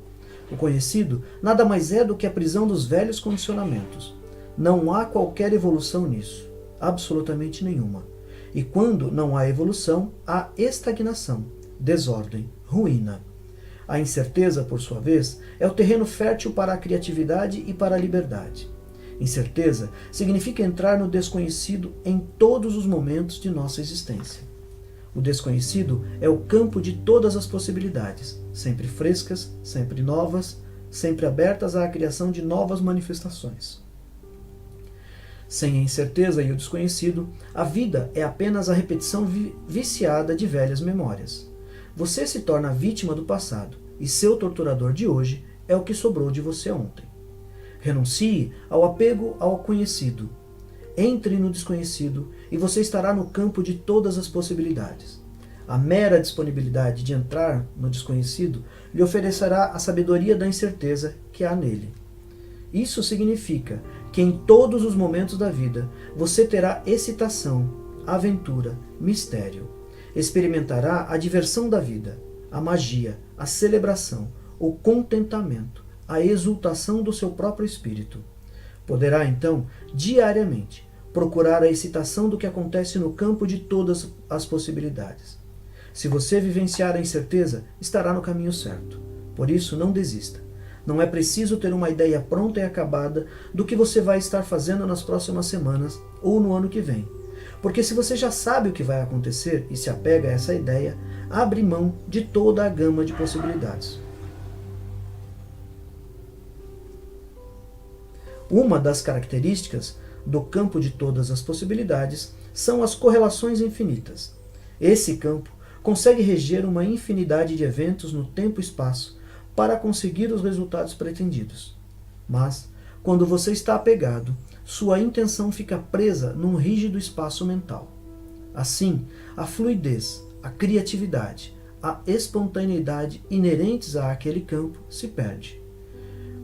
Speaker 1: O conhecido nada mais é do que a prisão dos velhos condicionamentos. Não há qualquer evolução nisso, absolutamente nenhuma. E quando não há evolução, há estagnação, desordem, ruína. A incerteza, por sua vez, é o terreno fértil para a criatividade e para a liberdade. Incerteza significa entrar no desconhecido em todos os momentos de nossa existência. O desconhecido é o campo de todas as possibilidades, sempre frescas, sempre novas, sempre abertas à criação de novas manifestações. Sem a incerteza e o desconhecido, a vida é apenas a repetição viciada de velhas memórias. Você se torna vítima do passado, e seu torturador de hoje é o que sobrou de você ontem. Renuncie ao apego ao conhecido. Entre no desconhecido e você estará no campo de todas as possibilidades. A mera disponibilidade de entrar no desconhecido lhe oferecerá a sabedoria da incerteza que há nele. Isso significa que em todos os momentos da vida você terá excitação, aventura, mistério. Experimentará a diversão da vida, a magia, a celebração, o contentamento, a exultação do seu próprio espírito. Poderá, então, diariamente, procurar a excitação do que acontece no campo de todas as possibilidades. Se você vivenciar a incerteza, estará no caminho certo. Por isso, não desista. Não é preciso ter uma ideia pronta e acabada do que você vai estar fazendo nas próximas semanas ou no ano que vem. Porque se você já sabe o que vai acontecer e se apega a essa ideia, abre mão de toda a gama de possibilidades. Uma das características do campo de todas as possibilidades são as correlações infinitas. Esse campo consegue reger uma infinidade de eventos no tempo e espaço para conseguir os resultados pretendidos. Mas, quando você está apegado, sua intenção fica presa num rígido espaço mental. Assim, a fluidez, a criatividade, a espontaneidade inerentes àquele campo se perde.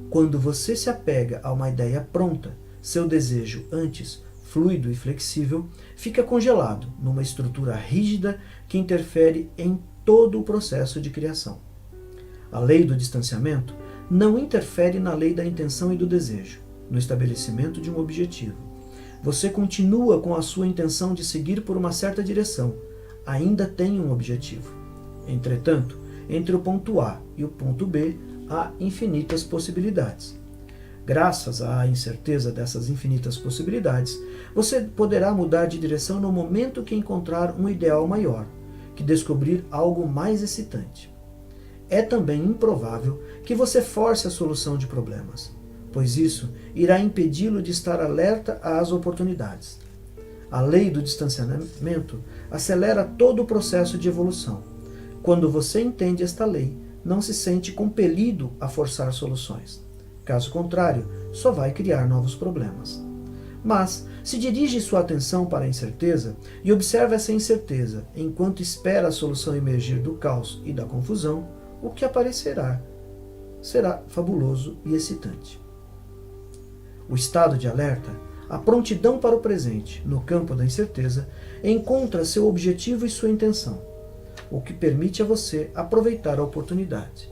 Speaker 1: Quando você se apega a uma ideia pronta, seu desejo antes fluido e flexível fica congelado numa estrutura rígida que interfere em todo o processo de criação. A lei do distanciamento não interfere na lei da intenção e do desejo, no estabelecimento de um objetivo. Você continua com a sua intenção de seguir por uma certa direção, ainda tem um objetivo. Entretanto, entre o ponto A e o ponto B, há infinitas possibilidades. Graças à incerteza dessas infinitas possibilidades, você poderá mudar de direção no momento que encontrar um ideal maior, que descobrir algo mais excitante. É também improvável que você force a solução de problemas, pois isso irá impedi-lo de estar alerta às oportunidades. A lei do distanciamento acelera todo o processo de evolução. Quando você entende esta lei, não se sente compelido a forçar soluções. Caso contrário, só vai criar novos problemas. Mas, se dirige sua atenção para a incerteza e observa essa incerteza enquanto espera a solução emergir do caos e da confusão, o que aparecerá será fabuloso e excitante. O estado de alerta, a prontidão para o presente no campo da incerteza, encontra seu objetivo e sua intenção, o que permite a você aproveitar a oportunidade.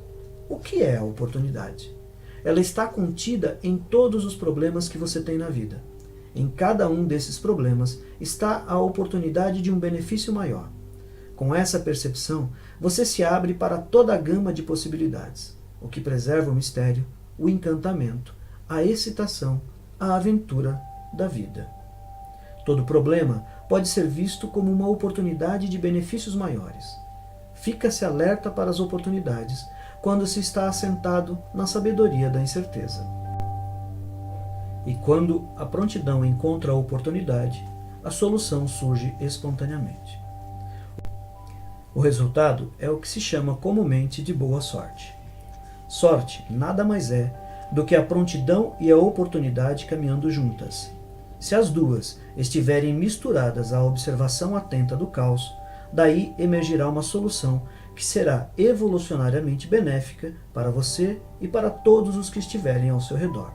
Speaker 1: O que é a oportunidade? Ela está contida em todos os problemas que você tem na vida. Em cada um desses problemas está a oportunidade de um benefício maior. Com essa percepção, você se abre para toda a gama de possibilidades, o que preserva o mistério, o encantamento, a excitação, a aventura da vida. Todo problema pode ser visto como uma oportunidade de benefícios maiores. Fica-se alerta para as oportunidades quando se está assentado na sabedoria da incerteza. E quando a prontidão encontra a oportunidade, a solução surge espontaneamente. O resultado é o que se chama comumente de boa sorte. Sorte nada mais é do que a prontidão e a oportunidade caminhando juntas. Se as duas estiverem misturadas à observação atenta do caos, daí emergirá uma solução que será evolucionariamente benéfica para você e para todos os que estiverem ao seu redor.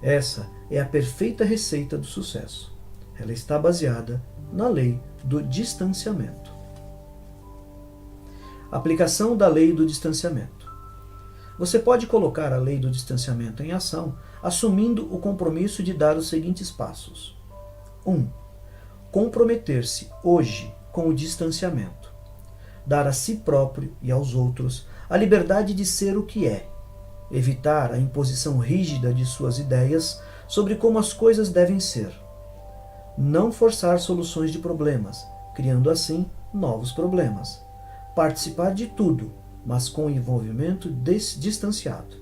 Speaker 1: Essa é a perfeita receita do sucesso. Ela está baseada na lei do distanciamento. Aplicação da lei do distanciamento. Você pode colocar a lei do distanciamento em ação assumindo o compromisso de dar os seguintes passos. 1. Comprometer-se hoje com o distanciamento. Dar a si próprio e aos outros a liberdade de ser o que é. Evitar a imposição rígida de suas ideias sobre como as coisas devem ser. Não forçar soluções de problemas, criando assim novos problemas. Participar de tudo, mas com envolvimento distanciado.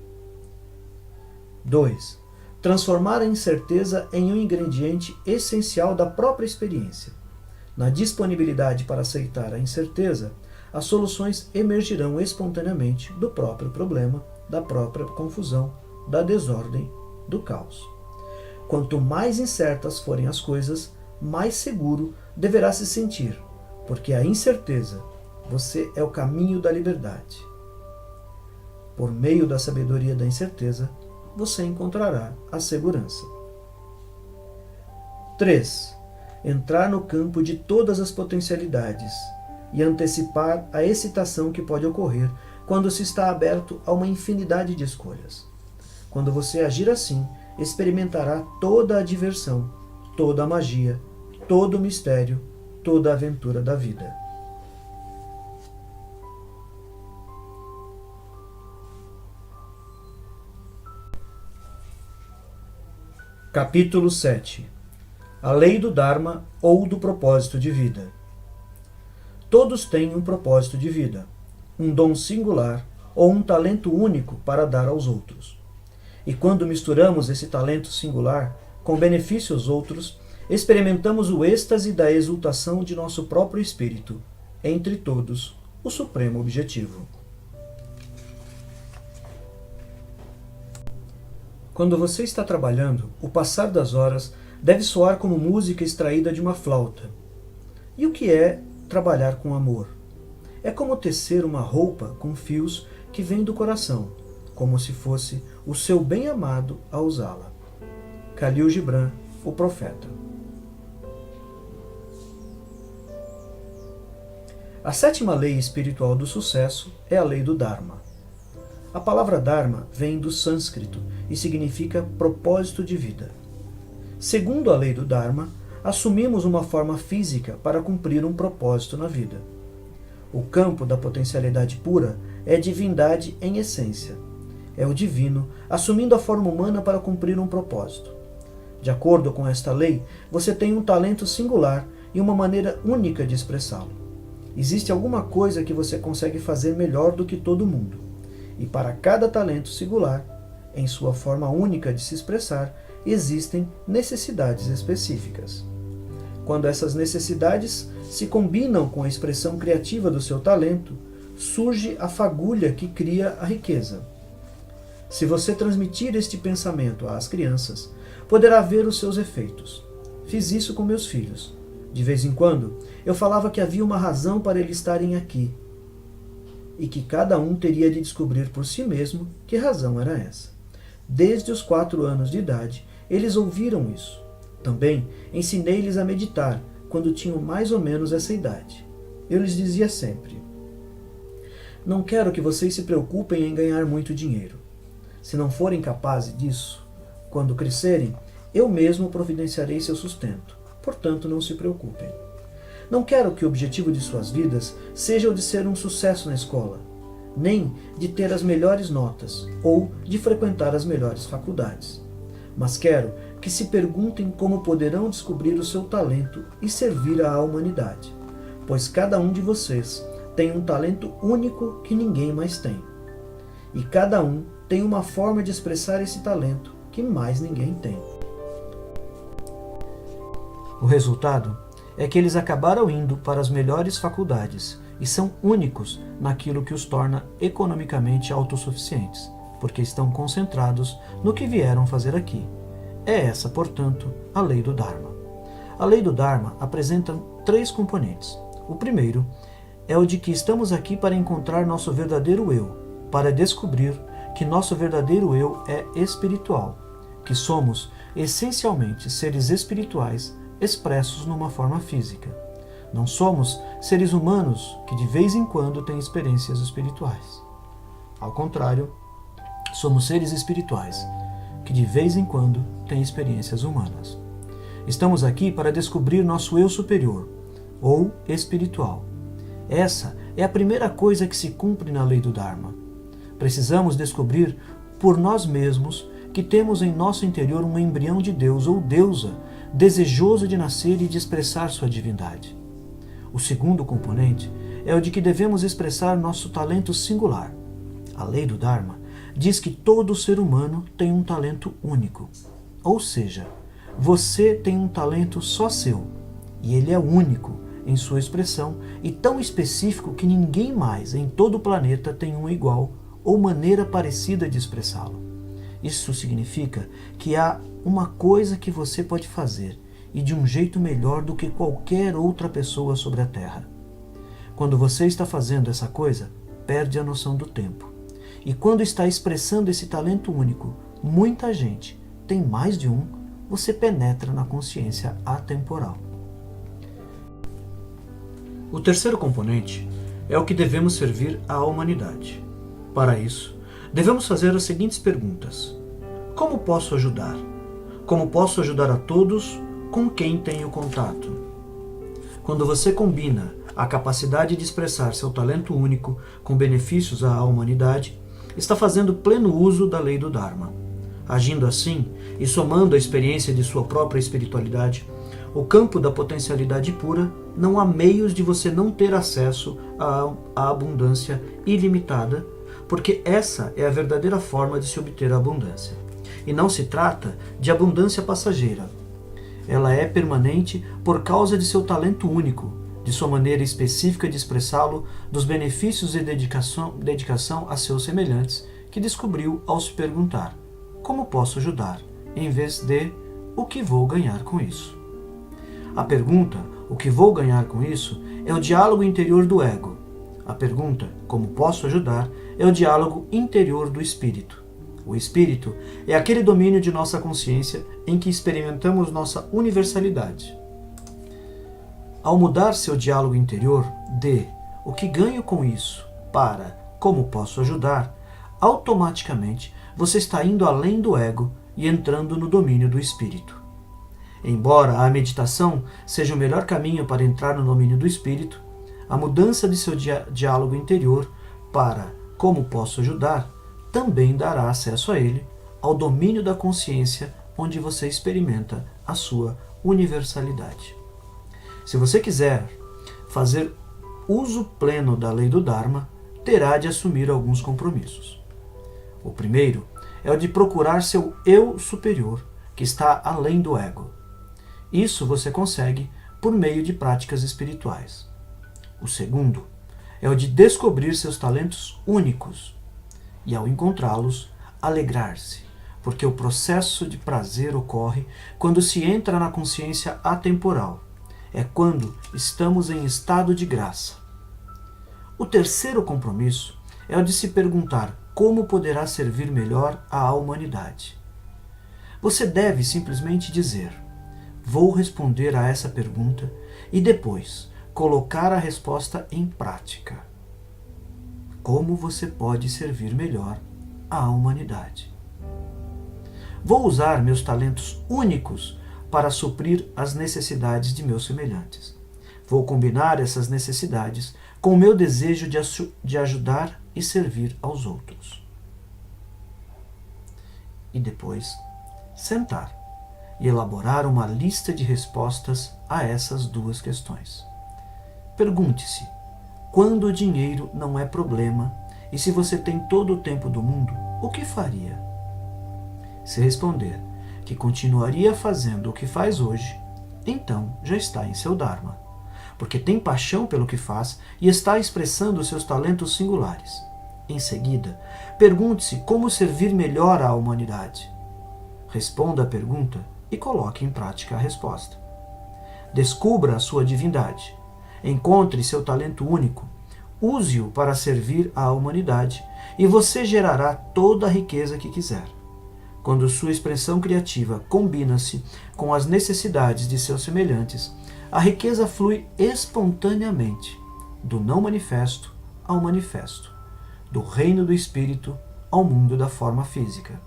Speaker 1: 2. Transformar a incerteza em um ingrediente essencial da própria experiência. Na disponibilidade para aceitar a incerteza, as soluções emergirão espontaneamente do próprio problema, da própria confusão, da desordem, do caos. Quanto mais incertas forem as coisas, mais seguro deverá se sentir, porque a incerteza, você é o caminho da liberdade. Por meio da sabedoria da incerteza, você encontrará a segurança. 3. Entrar no campo de todas as potencialidades e antecipar a excitação que pode ocorrer quando se está aberto a uma infinidade de escolhas. Quando você agir assim, experimentará toda a diversão, toda a magia, todo o mistério, toda a aventura da vida. Capítulo 7. A lei do Dharma ou do propósito de vida. Todos têm um propósito de vida, um dom singular ou um talento único para dar aos outros. E quando misturamos esse talento singular com benefício aos outros, experimentamos o êxtase da exultação de nosso próprio espírito, entre todos, o supremo objetivo. Quando você está trabalhando, o passar das horas deve soar como música extraída de uma flauta. E o que é trabalhar com amor? É como tecer uma roupa com fios que vêm do coração, como se fosse o seu bem-amado a usá-la. Khalil Gibran, o profeta. A sétima lei espiritual do sucesso é a lei do Dharma. A palavra Dharma vem do sânscrito e significa propósito de vida. Segundo a lei do Dharma, assumimos uma forma física para cumprir um propósito na vida. O campo da potencialidade pura é divindade em essência. É o divino assumindo a forma humana para cumprir um propósito. De acordo com esta lei, você tem um talento singular e uma maneira única de expressá-lo. Existe alguma coisa que você consegue fazer melhor do que todo mundo. E para cada talento singular, em sua forma única de se expressar, existem necessidades específicas. Quando essas necessidades se combinam com a expressão criativa do seu talento, surge a fagulha que cria a riqueza. Se você transmitir este pensamento às crianças, poderá ver os seus efeitos. Fiz isso com meus filhos. De vez em quando, eu falava que havia uma razão para eles estarem aqui, e que cada um teria de descobrir por si mesmo que razão era essa. Desde os 4 anos de idade, eles ouviram isso. Também ensinei-lhes a meditar quando tinham mais ou menos essa idade. Eu lhes dizia sempre: não quero que vocês se preocupem em ganhar muito dinheiro. Se não forem capazes disso, quando crescerem, eu mesmo providenciarei seu sustento. Portanto, não se preocupem. Não quero que o objetivo de suas vidas seja o de ser um sucesso na escola, nem de ter as melhores notas ou de frequentar as melhores faculdades. Mas quero que se perguntem como poderão descobrir o seu talento e servir à humanidade, pois cada um de vocês tem um talento único que ninguém mais tem. E cada um tem uma forma de expressar esse talento que mais ninguém tem. O resultado é que eles acabaram indo para as melhores faculdades e são únicos naquilo que os torna economicamente autossuficientes, porque estão concentrados no que vieram fazer aqui. É essa, portanto, a lei do Dharma. A lei do Dharma apresenta 3 componentes. O primeiro é o de que estamos aqui para encontrar nosso verdadeiro eu, para descobrir que nosso verdadeiro eu é espiritual, que somos essencialmente seres espirituais expressos numa forma física. Não somos seres humanos que de vez em quando têm experiências espirituais. Ao contrário, somos seres espirituais que de vez em quando têm experiências humanas. Estamos aqui para descobrir nosso eu superior, ou espiritual. Essa é a primeira coisa que se cumpre na lei do Dharma. Precisamos descobrir por nós mesmos que temos em nosso interior um embrião de Deus ou deusa, desejoso de nascer e de expressar sua divindade. O segundo componente é o de que devemos expressar nosso talento singular. A lei do Dharma diz que todo ser humano tem um talento único. Ou seja, você tem um talento só seu, e ele é único em sua expressão e tão específico que ninguém mais em todo o planeta tem um igual ou maneira parecida de expressá-lo. Isso significa que há uma coisa que você pode fazer e de um jeito melhor do que qualquer outra pessoa sobre a Terra. Quando você está fazendo essa coisa, perde a noção do tempo. E quando está expressando esse talento único, muita gente tem mais de um, você penetra na consciência atemporal. O terceiro componente é o que devemos servir à humanidade. Para isso, devemos fazer as seguintes perguntas. Como posso ajudar? Como posso ajudar a todos com quem tenho contato? Quando você combina a capacidade de expressar seu talento único com benefícios à humanidade, está fazendo pleno uso da lei do Dharma. Agindo assim e somando a experiência de sua própria espiritualidade, o campo da potencialidade pura, não há meios de você não ter acesso à abundância ilimitada, porque essa é a verdadeira forma de se obter a abundância. E não se trata de abundância passageira. Ela é permanente por causa de seu talento único, de sua maneira específica de expressá-lo, dos benefícios e dedicação a seus semelhantes, que descobriu ao se perguntar: como posso ajudar? Em vez de: o que vou ganhar com isso? A pergunta: o que vou ganhar com isso? É o diálogo interior do ego. A pergunta: como posso ajudar? É o diálogo interior do espírito. O espírito é aquele domínio de nossa consciência em que experimentamos nossa universalidade. Ao mudar seu diálogo interior de o que ganho com isso para como posso ajudar, automaticamente você está indo além do ego e entrando no domínio do espírito. Embora a meditação seja o melhor caminho para entrar no domínio do espírito, a mudança de seu diálogo interior para como posso ajudar também dará acesso a ele, ao domínio da consciência onde você experimenta a sua universalidade. Se você quiser fazer uso pleno da lei do Dharma, terá de assumir alguns compromissos. O primeiro é o de procurar seu eu superior, que está além do ego. Isso você consegue por meio de práticas espirituais. O segundo é o de descobrir seus talentos únicos e, ao encontrá-los, alegrar-se, porque o processo de prazer ocorre quando se entra na consciência atemporal. É quando estamos em estado de graça. O terceiro compromisso é o de se perguntar como poderá servir melhor à humanidade. Você deve simplesmente dizer: vou responder a essa pergunta e depois colocar a resposta em prática. Como você pode servir melhor à humanidade? Vou usar meus talentos únicos para suprir as necessidades de meus semelhantes. Vou combinar essas necessidades com o meu desejo de ajudar e servir aos outros. E depois, sentar e elaborar uma lista de respostas a essas duas questões. Pergunte-se: quando o dinheiro não é problema e se você tem todo o tempo do mundo, o que faria? Se responder que continuaria fazendo o que faz hoje, então já está em seu Dharma, porque tem paixão pelo que faz e está expressando seus talentos singulares. Em seguida, pergunte-se como servir melhor à humanidade. Responda a pergunta e coloque em prática a resposta. Descubra a sua divindade. Encontre seu talento único Use-o para servir à humanidade e você gerará toda a riqueza que quiser. Quando sua expressão criativa combina-se com as necessidades de seus semelhantes, a riqueza flui espontaneamente, do não manifesto ao manifesto, do reino do espírito ao mundo da forma física.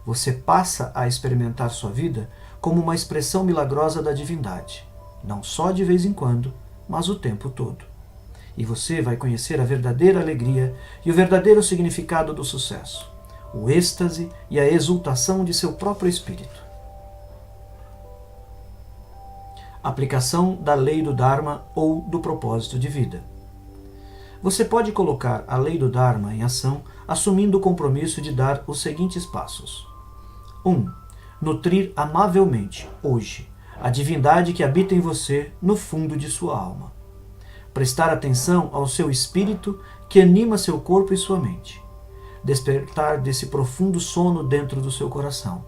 Speaker 1: Você passa a experimentar sua vida como uma expressão milagrosa da divindade, não só de vez em quando, mas o tempo todo. E você vai conhecer a verdadeira alegria e o verdadeiro significado do sucesso, o êxtase e a exultação de seu próprio espírito. Aplicação da lei do Dharma ou do propósito de vida. Você pode colocar a lei do Dharma em ação assumindo o compromisso de dar os seguintes passos. 1. Nutrir amavelmente, hoje, a divindade que habita em você no fundo de sua alma. Prestar atenção ao seu espírito que anima seu corpo e sua mente. Despertar desse profundo sono dentro do seu coração.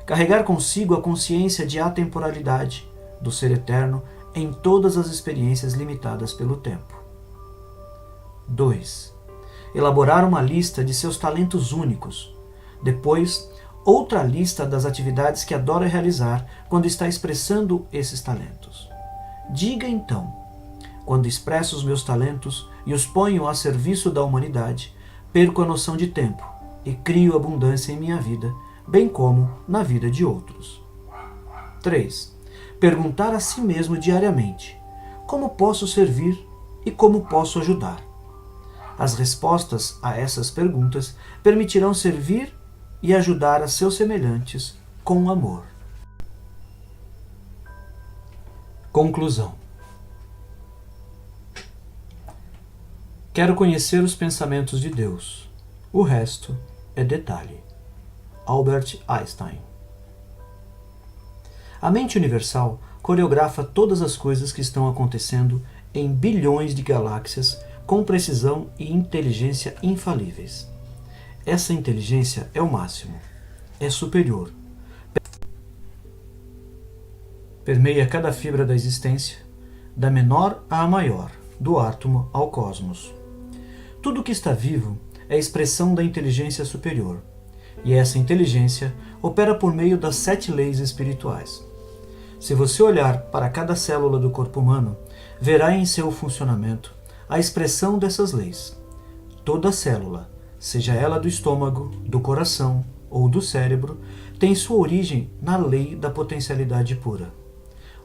Speaker 1: Carregar consigo a consciência de atemporalidade, do ser eterno, em todas as experiências limitadas pelo tempo. 2. Elaborar uma lista de seus talentos únicos. Depois, outra lista das atividades que adora realizar quando está expressando esses talentos. Diga então: quando expresso os meus talentos e os ponho a serviço da humanidade, perco a noção de tempo e crio abundância em minha vida, bem como na vida de outros. 3. Perguntar a si mesmo diariamente: como posso servir e como posso ajudar? As respostas a essas perguntas permitirão servir e ajudar a seus semelhantes com amor. Conclusão. Quero conhecer os pensamentos de Deus. O resto é detalhe. Albert Einstein. A mente universal coreografa todas as coisas que estão acontecendo em bilhões de galáxias com precisão e inteligência infalíveis. Essa inteligência é o máximo, é superior. Permeia cada fibra da existência, da menor à maior, do átomo ao cosmos. Tudo que está vivo é expressão da inteligência superior, e essa inteligência opera por meio das 7 leis espirituais. Se você olhar para cada célula do corpo humano, verá em seu funcionamento a expressão dessas leis. Toda célula, seja ela do estômago, do coração ou do cérebro, tem sua origem na lei da potencialidade pura.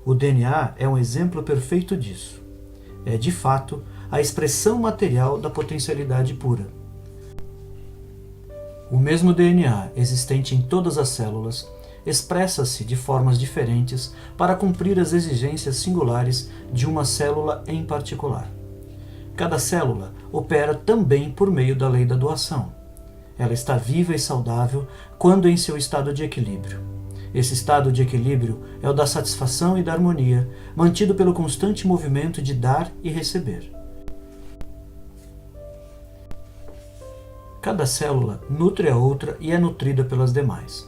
Speaker 1: O DNA é um exemplo perfeito disso. É, de fato, a expressão material da potencialidade pura. O mesmo DNA existente em todas as células expressa-se de formas diferentes para cumprir as exigências singulares de uma célula em particular. Cada célula opera também por meio da lei da doação. Ela está viva e saudável quando em seu estado de equilíbrio. Esse estado de equilíbrio é o da satisfação e da harmonia, mantido pelo constante movimento de dar e receber. Cada célula nutre a outra e é nutrida pelas demais.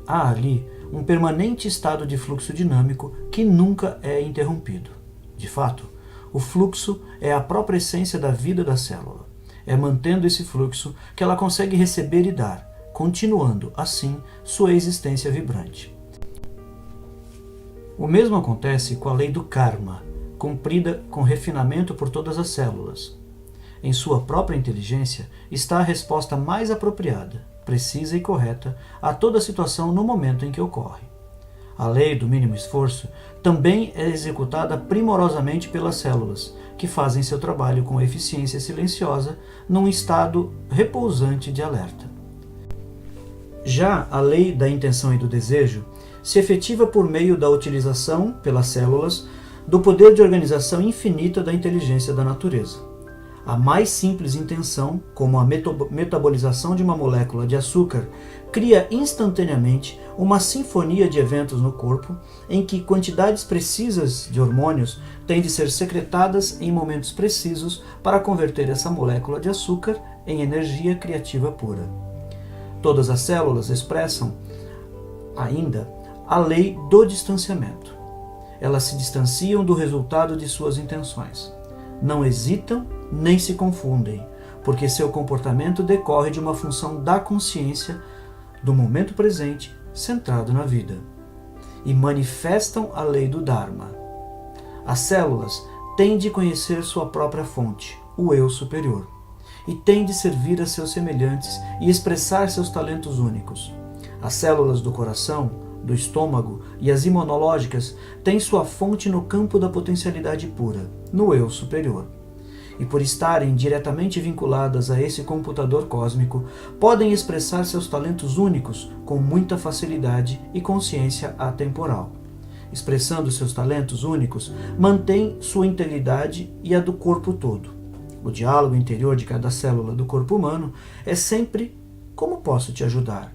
Speaker 1: Há ali um permanente estado de fluxo dinâmico que nunca é interrompido. De fato, o fluxo é a própria essência da vida da célula. É mantendo esse fluxo que ela consegue receber e dar, continuando, assim, sua existência vibrante. O mesmo acontece com a lei do karma, cumprida com refinamento por todas as células. Em sua própria inteligência está a resposta mais apropriada, precisa e correta a toda situação no momento em que ocorre. A lei do mínimo esforço também é executada primorosamente pelas células, que fazem seu trabalho com eficiência silenciosa num estado repousante de alerta. Já a lei da intenção e do desejo se efetiva por meio da utilização, pelas células, do poder de organização infinita da inteligência da natureza. A mais simples intenção, como a metabolização de uma molécula de açúcar, cria instantaneamente uma sinfonia de eventos no corpo em que quantidades precisas de hormônios têm de ser secretadas em momentos precisos para converter essa molécula de açúcar em energia criativa pura. Todas as células expressam ainda a lei do distanciamento. Elas se distanciam do resultado de suas intenções. Não hesitam nem se confundem, porque seu comportamento decorre de uma função da consciência do momento presente centrado na vida, e manifestam a lei do Dharma. As células têm de conhecer sua própria fonte, o eu superior, e têm de servir a seus semelhantes e expressar seus talentos únicos. As células do coração, do estômago e as imunológicas têm sua fonte no campo da potencialidade pura, no eu superior. E por estarem diretamente vinculadas a esse computador cósmico, podem expressar seus talentos únicos com muita facilidade e consciência atemporal. Expressando seus talentos únicos, mantém sua integridade e a do corpo todo. O diálogo interior de cada célula do corpo humano é sempre: como posso te ajudar?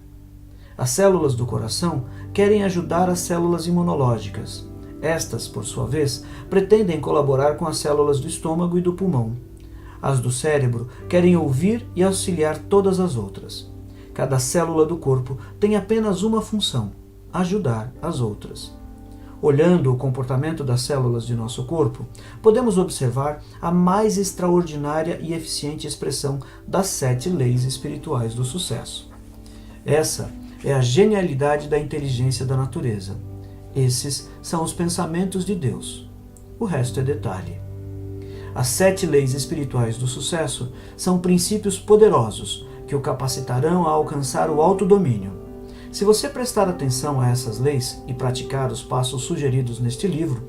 Speaker 1: As células do coração querem ajudar as células imunológicas. Estas, por sua vez, pretendem colaborar com as células do estômago e do pulmão. As do cérebro querem ouvir e auxiliar todas as outras. Cada célula do corpo tem apenas uma função: ajudar as outras. Olhando o comportamento das células de nosso corpo, podemos observar a mais extraordinária e eficiente expressão das 7 leis espirituais do sucesso. Essa é a genialidade da inteligência da natureza. Esses são os pensamentos de Deus. O resto é detalhe. As 7 leis espirituais do sucesso são princípios poderosos que o capacitarão a alcançar o autodomínio. Se você prestar atenção a essas leis e praticar os passos sugeridos neste livro,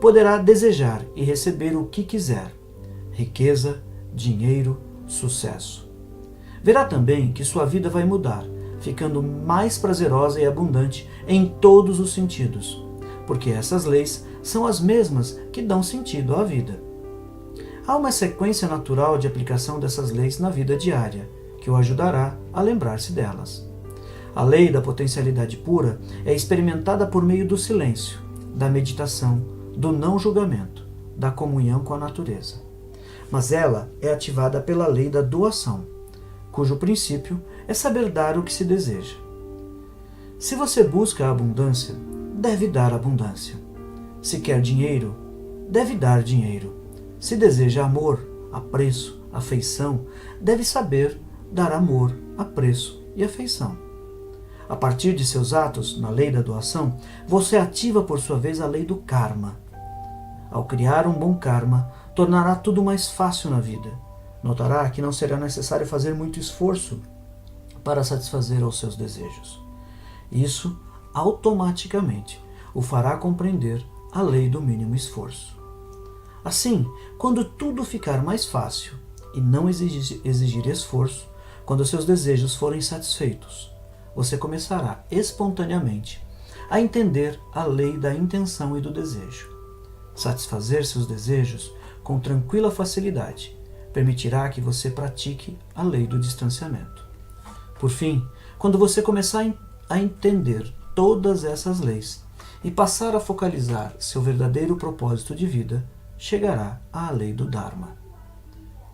Speaker 1: poderá desejar e receber o que quiser: riqueza, dinheiro, sucesso. Verá também que sua vida vai mudar, ficando mais prazerosa e abundante em todos os sentidos, porque essas leis são as mesmas que dão sentido à vida. Há uma sequência natural de aplicação dessas leis na vida diária, que o ajudará a lembrar-se delas. A lei da potencialidade pura é experimentada por meio do silêncio, da meditação, do não julgamento, da comunhão com a natureza. Mas ela é ativada pela lei da doação, cujo princípio é saber dar o que se deseja. Se você busca a abundância, deve dar abundância. Se quer dinheiro, deve dar dinheiro. Se deseja amor, apreço, afeição, deve saber dar amor, apreço e afeição. A partir de seus atos, na lei da doação, você ativa por sua vez a lei do karma. Ao criar um bom karma, tornará tudo mais fácil na vida. Notará que não será necessário fazer muito esforço para satisfazer aos seus desejos. Isso, automaticamente, o fará compreender a lei do mínimo esforço. Assim, quando tudo ficar mais fácil e não exigir esforço, quando seus desejos forem satisfeitos, você começará espontaneamente a entender a lei da intenção e do desejo. Satisfazer seus desejos com tranquila facilidade permitirá que você pratique a lei do distanciamento. Por fim, quando você começar a entender todas essas leis e passar a focalizar seu verdadeiro propósito de vida, chegará à lei do Dharma.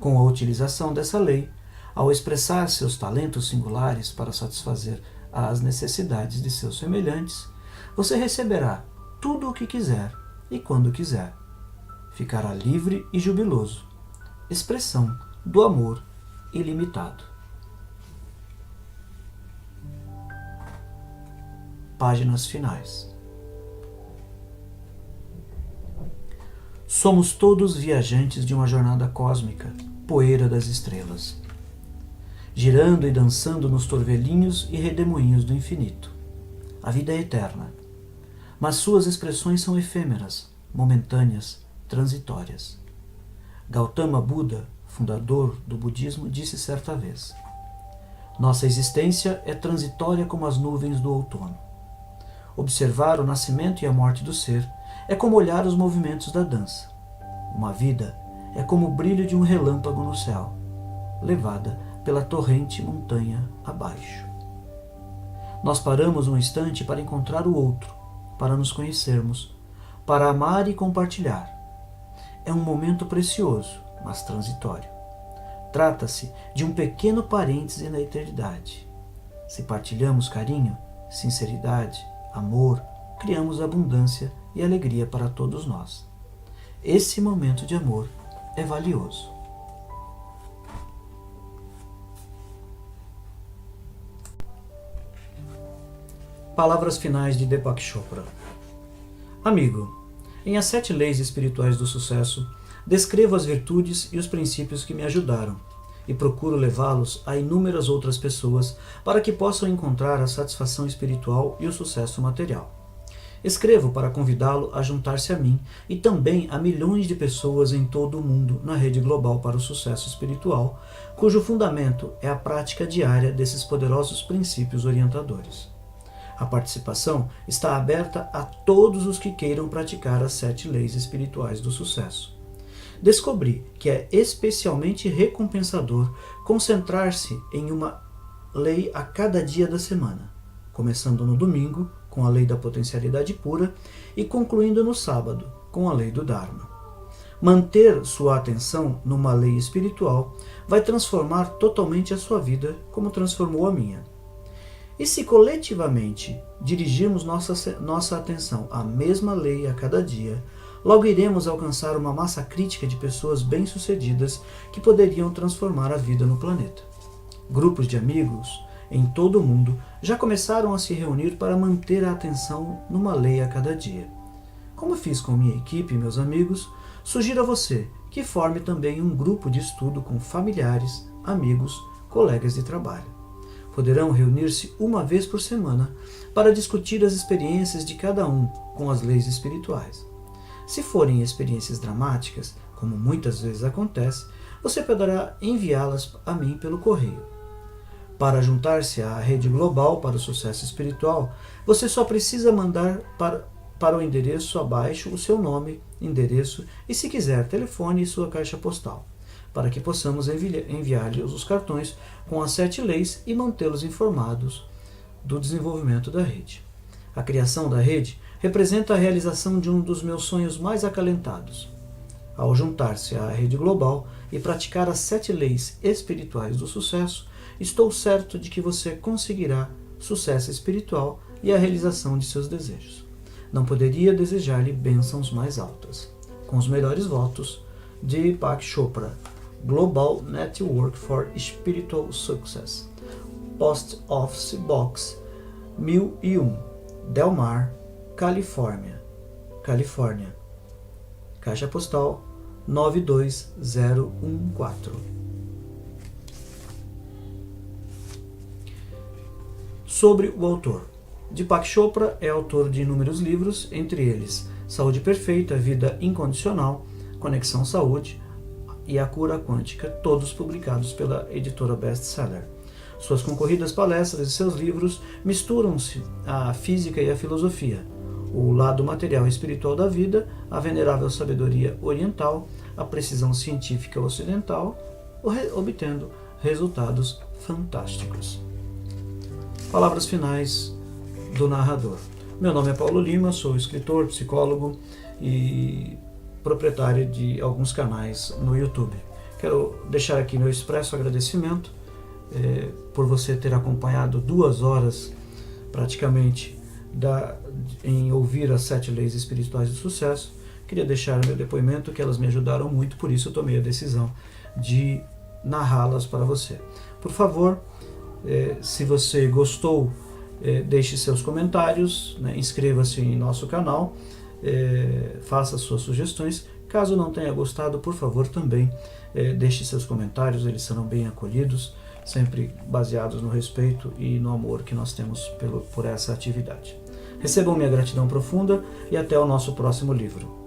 Speaker 1: Com a utilização dessa lei, ao expressar seus talentos singulares para satisfazer as necessidades de seus semelhantes, você receberá tudo o que quiser e quando quiser. Ficará livre e jubiloso, expressão do amor ilimitado. Páginas finais. Somos todos viajantes de uma jornada cósmica, poeira das estrelas, girando e dançando nos torvelinhos e redemoinhos do infinito. A vida é eterna, mas suas expressões são efêmeras, momentâneas, transitórias. Gautama Buda, fundador do budismo, disse certa vez: nossa existência é transitória como as nuvens do outono. Observar o nascimento e a morte do ser é como olhar os movimentos da dança. Uma vida é como o brilho de um relâmpago no céu, levada pela torrente montanha abaixo. Nós paramos um instante para encontrar o outro, para nos conhecermos, para amar e compartilhar. É um momento precioso, mas transitório. Trata-se de um pequeno parêntese na eternidade. Se partilhamos carinho, sinceridade, amor, criamos abundância e alegria para todos nós. Esse momento de amor é valioso. Palavras finais de Deepak Chopra. Amigo, em As 7 Leis Espirituais do Sucesso, descrevo as virtudes e os princípios que me ajudaram e procuro levá-los a inúmeras outras pessoas para que possam encontrar a satisfação espiritual e o sucesso material. Escrevo para convidá-lo a juntar-se a mim e também a milhões de pessoas em todo o mundo na rede global para o sucesso espiritual, cujo fundamento é a prática diária desses poderosos princípios orientadores. A participação está aberta a todos os que queiram praticar as 7 leis espirituais do sucesso. Descobri que é especialmente recompensador concentrar-se em uma lei a cada dia da semana, começando no domingo, com a lei da potencialidade pura, e concluindo no sábado, com a lei do Dharma. Manter sua atenção numa lei espiritual vai transformar totalmente a sua vida, como transformou a minha. E se coletivamente dirigirmos nossa atenção à mesma lei a cada dia, logo iremos alcançar uma massa crítica de pessoas bem-sucedidas que poderiam transformar a vida no planeta. Grupos de amigos em todo o mundo já começaram a se reunir para manter a atenção numa lei a cada dia. Como fiz com minha equipe e meus amigos, sugiro a você que forme também um grupo de estudo com familiares, amigos, colegas de trabalho. Poderão reunir-se uma vez por semana para discutir as experiências de cada um com as leis espirituais. Se forem experiências dramáticas, como muitas vezes acontece, você poderá enviá-las a mim pelo correio. Para juntar-se à rede global para o sucesso espiritual, você só precisa mandar para o endereço abaixo o seu nome, endereço e, se quiser, telefone e sua caixa postal, para que possamos enviar-lhes os cartões com as 7 leis e mantê-los informados do desenvolvimento da rede. A criação da rede representa a realização de um dos meus sonhos mais acalentados. Ao juntar-se à rede global e praticar as 7 leis espirituais do sucesso, estou certo de que você conseguirá sucesso espiritual e a realização de seus desejos. Não poderia desejar-lhe bênçãos mais altas. Com os melhores votos, Deepak Chopra, Global Network for Spiritual Success, Post Office Box 1001, Del Mar, Califórnia. Caixa postal 92014. Sobre o autor. Deepak Chopra é autor de inúmeros livros, entre eles Saúde Perfeita, Vida Incondicional, Conexão Saúde e A Cura Quântica, todos publicados pela editora Bestseller. Suas concorridas palestras e seus livros misturam-se à física e à filosofia, o lado material e espiritual da vida, a venerável sabedoria oriental, a precisão científica ocidental, obtendo resultados fantásticos. Palavras finais do narrador. Meu nome é Paulo Lima, sou escritor, psicólogo e proprietário de alguns canais no YouTube. Quero deixar aqui meu expresso agradecimento por você ter acompanhado 2 horas praticamente em ouvir as 7 leis espirituais do sucesso. Queria deixar meu depoimento que elas me ajudaram muito, por isso eu tomei a decisão de narrá-las para você. Por favor, se você gostou, deixe seus comentários, inscreva-se em nosso canal, faça suas sugestões. Caso não tenha gostado, por favor, também deixe seus comentários, eles serão bem acolhidos, sempre baseados no respeito e no amor que nós temos por essa atividade. Recebam minha gratidão profunda e até o nosso próximo livro.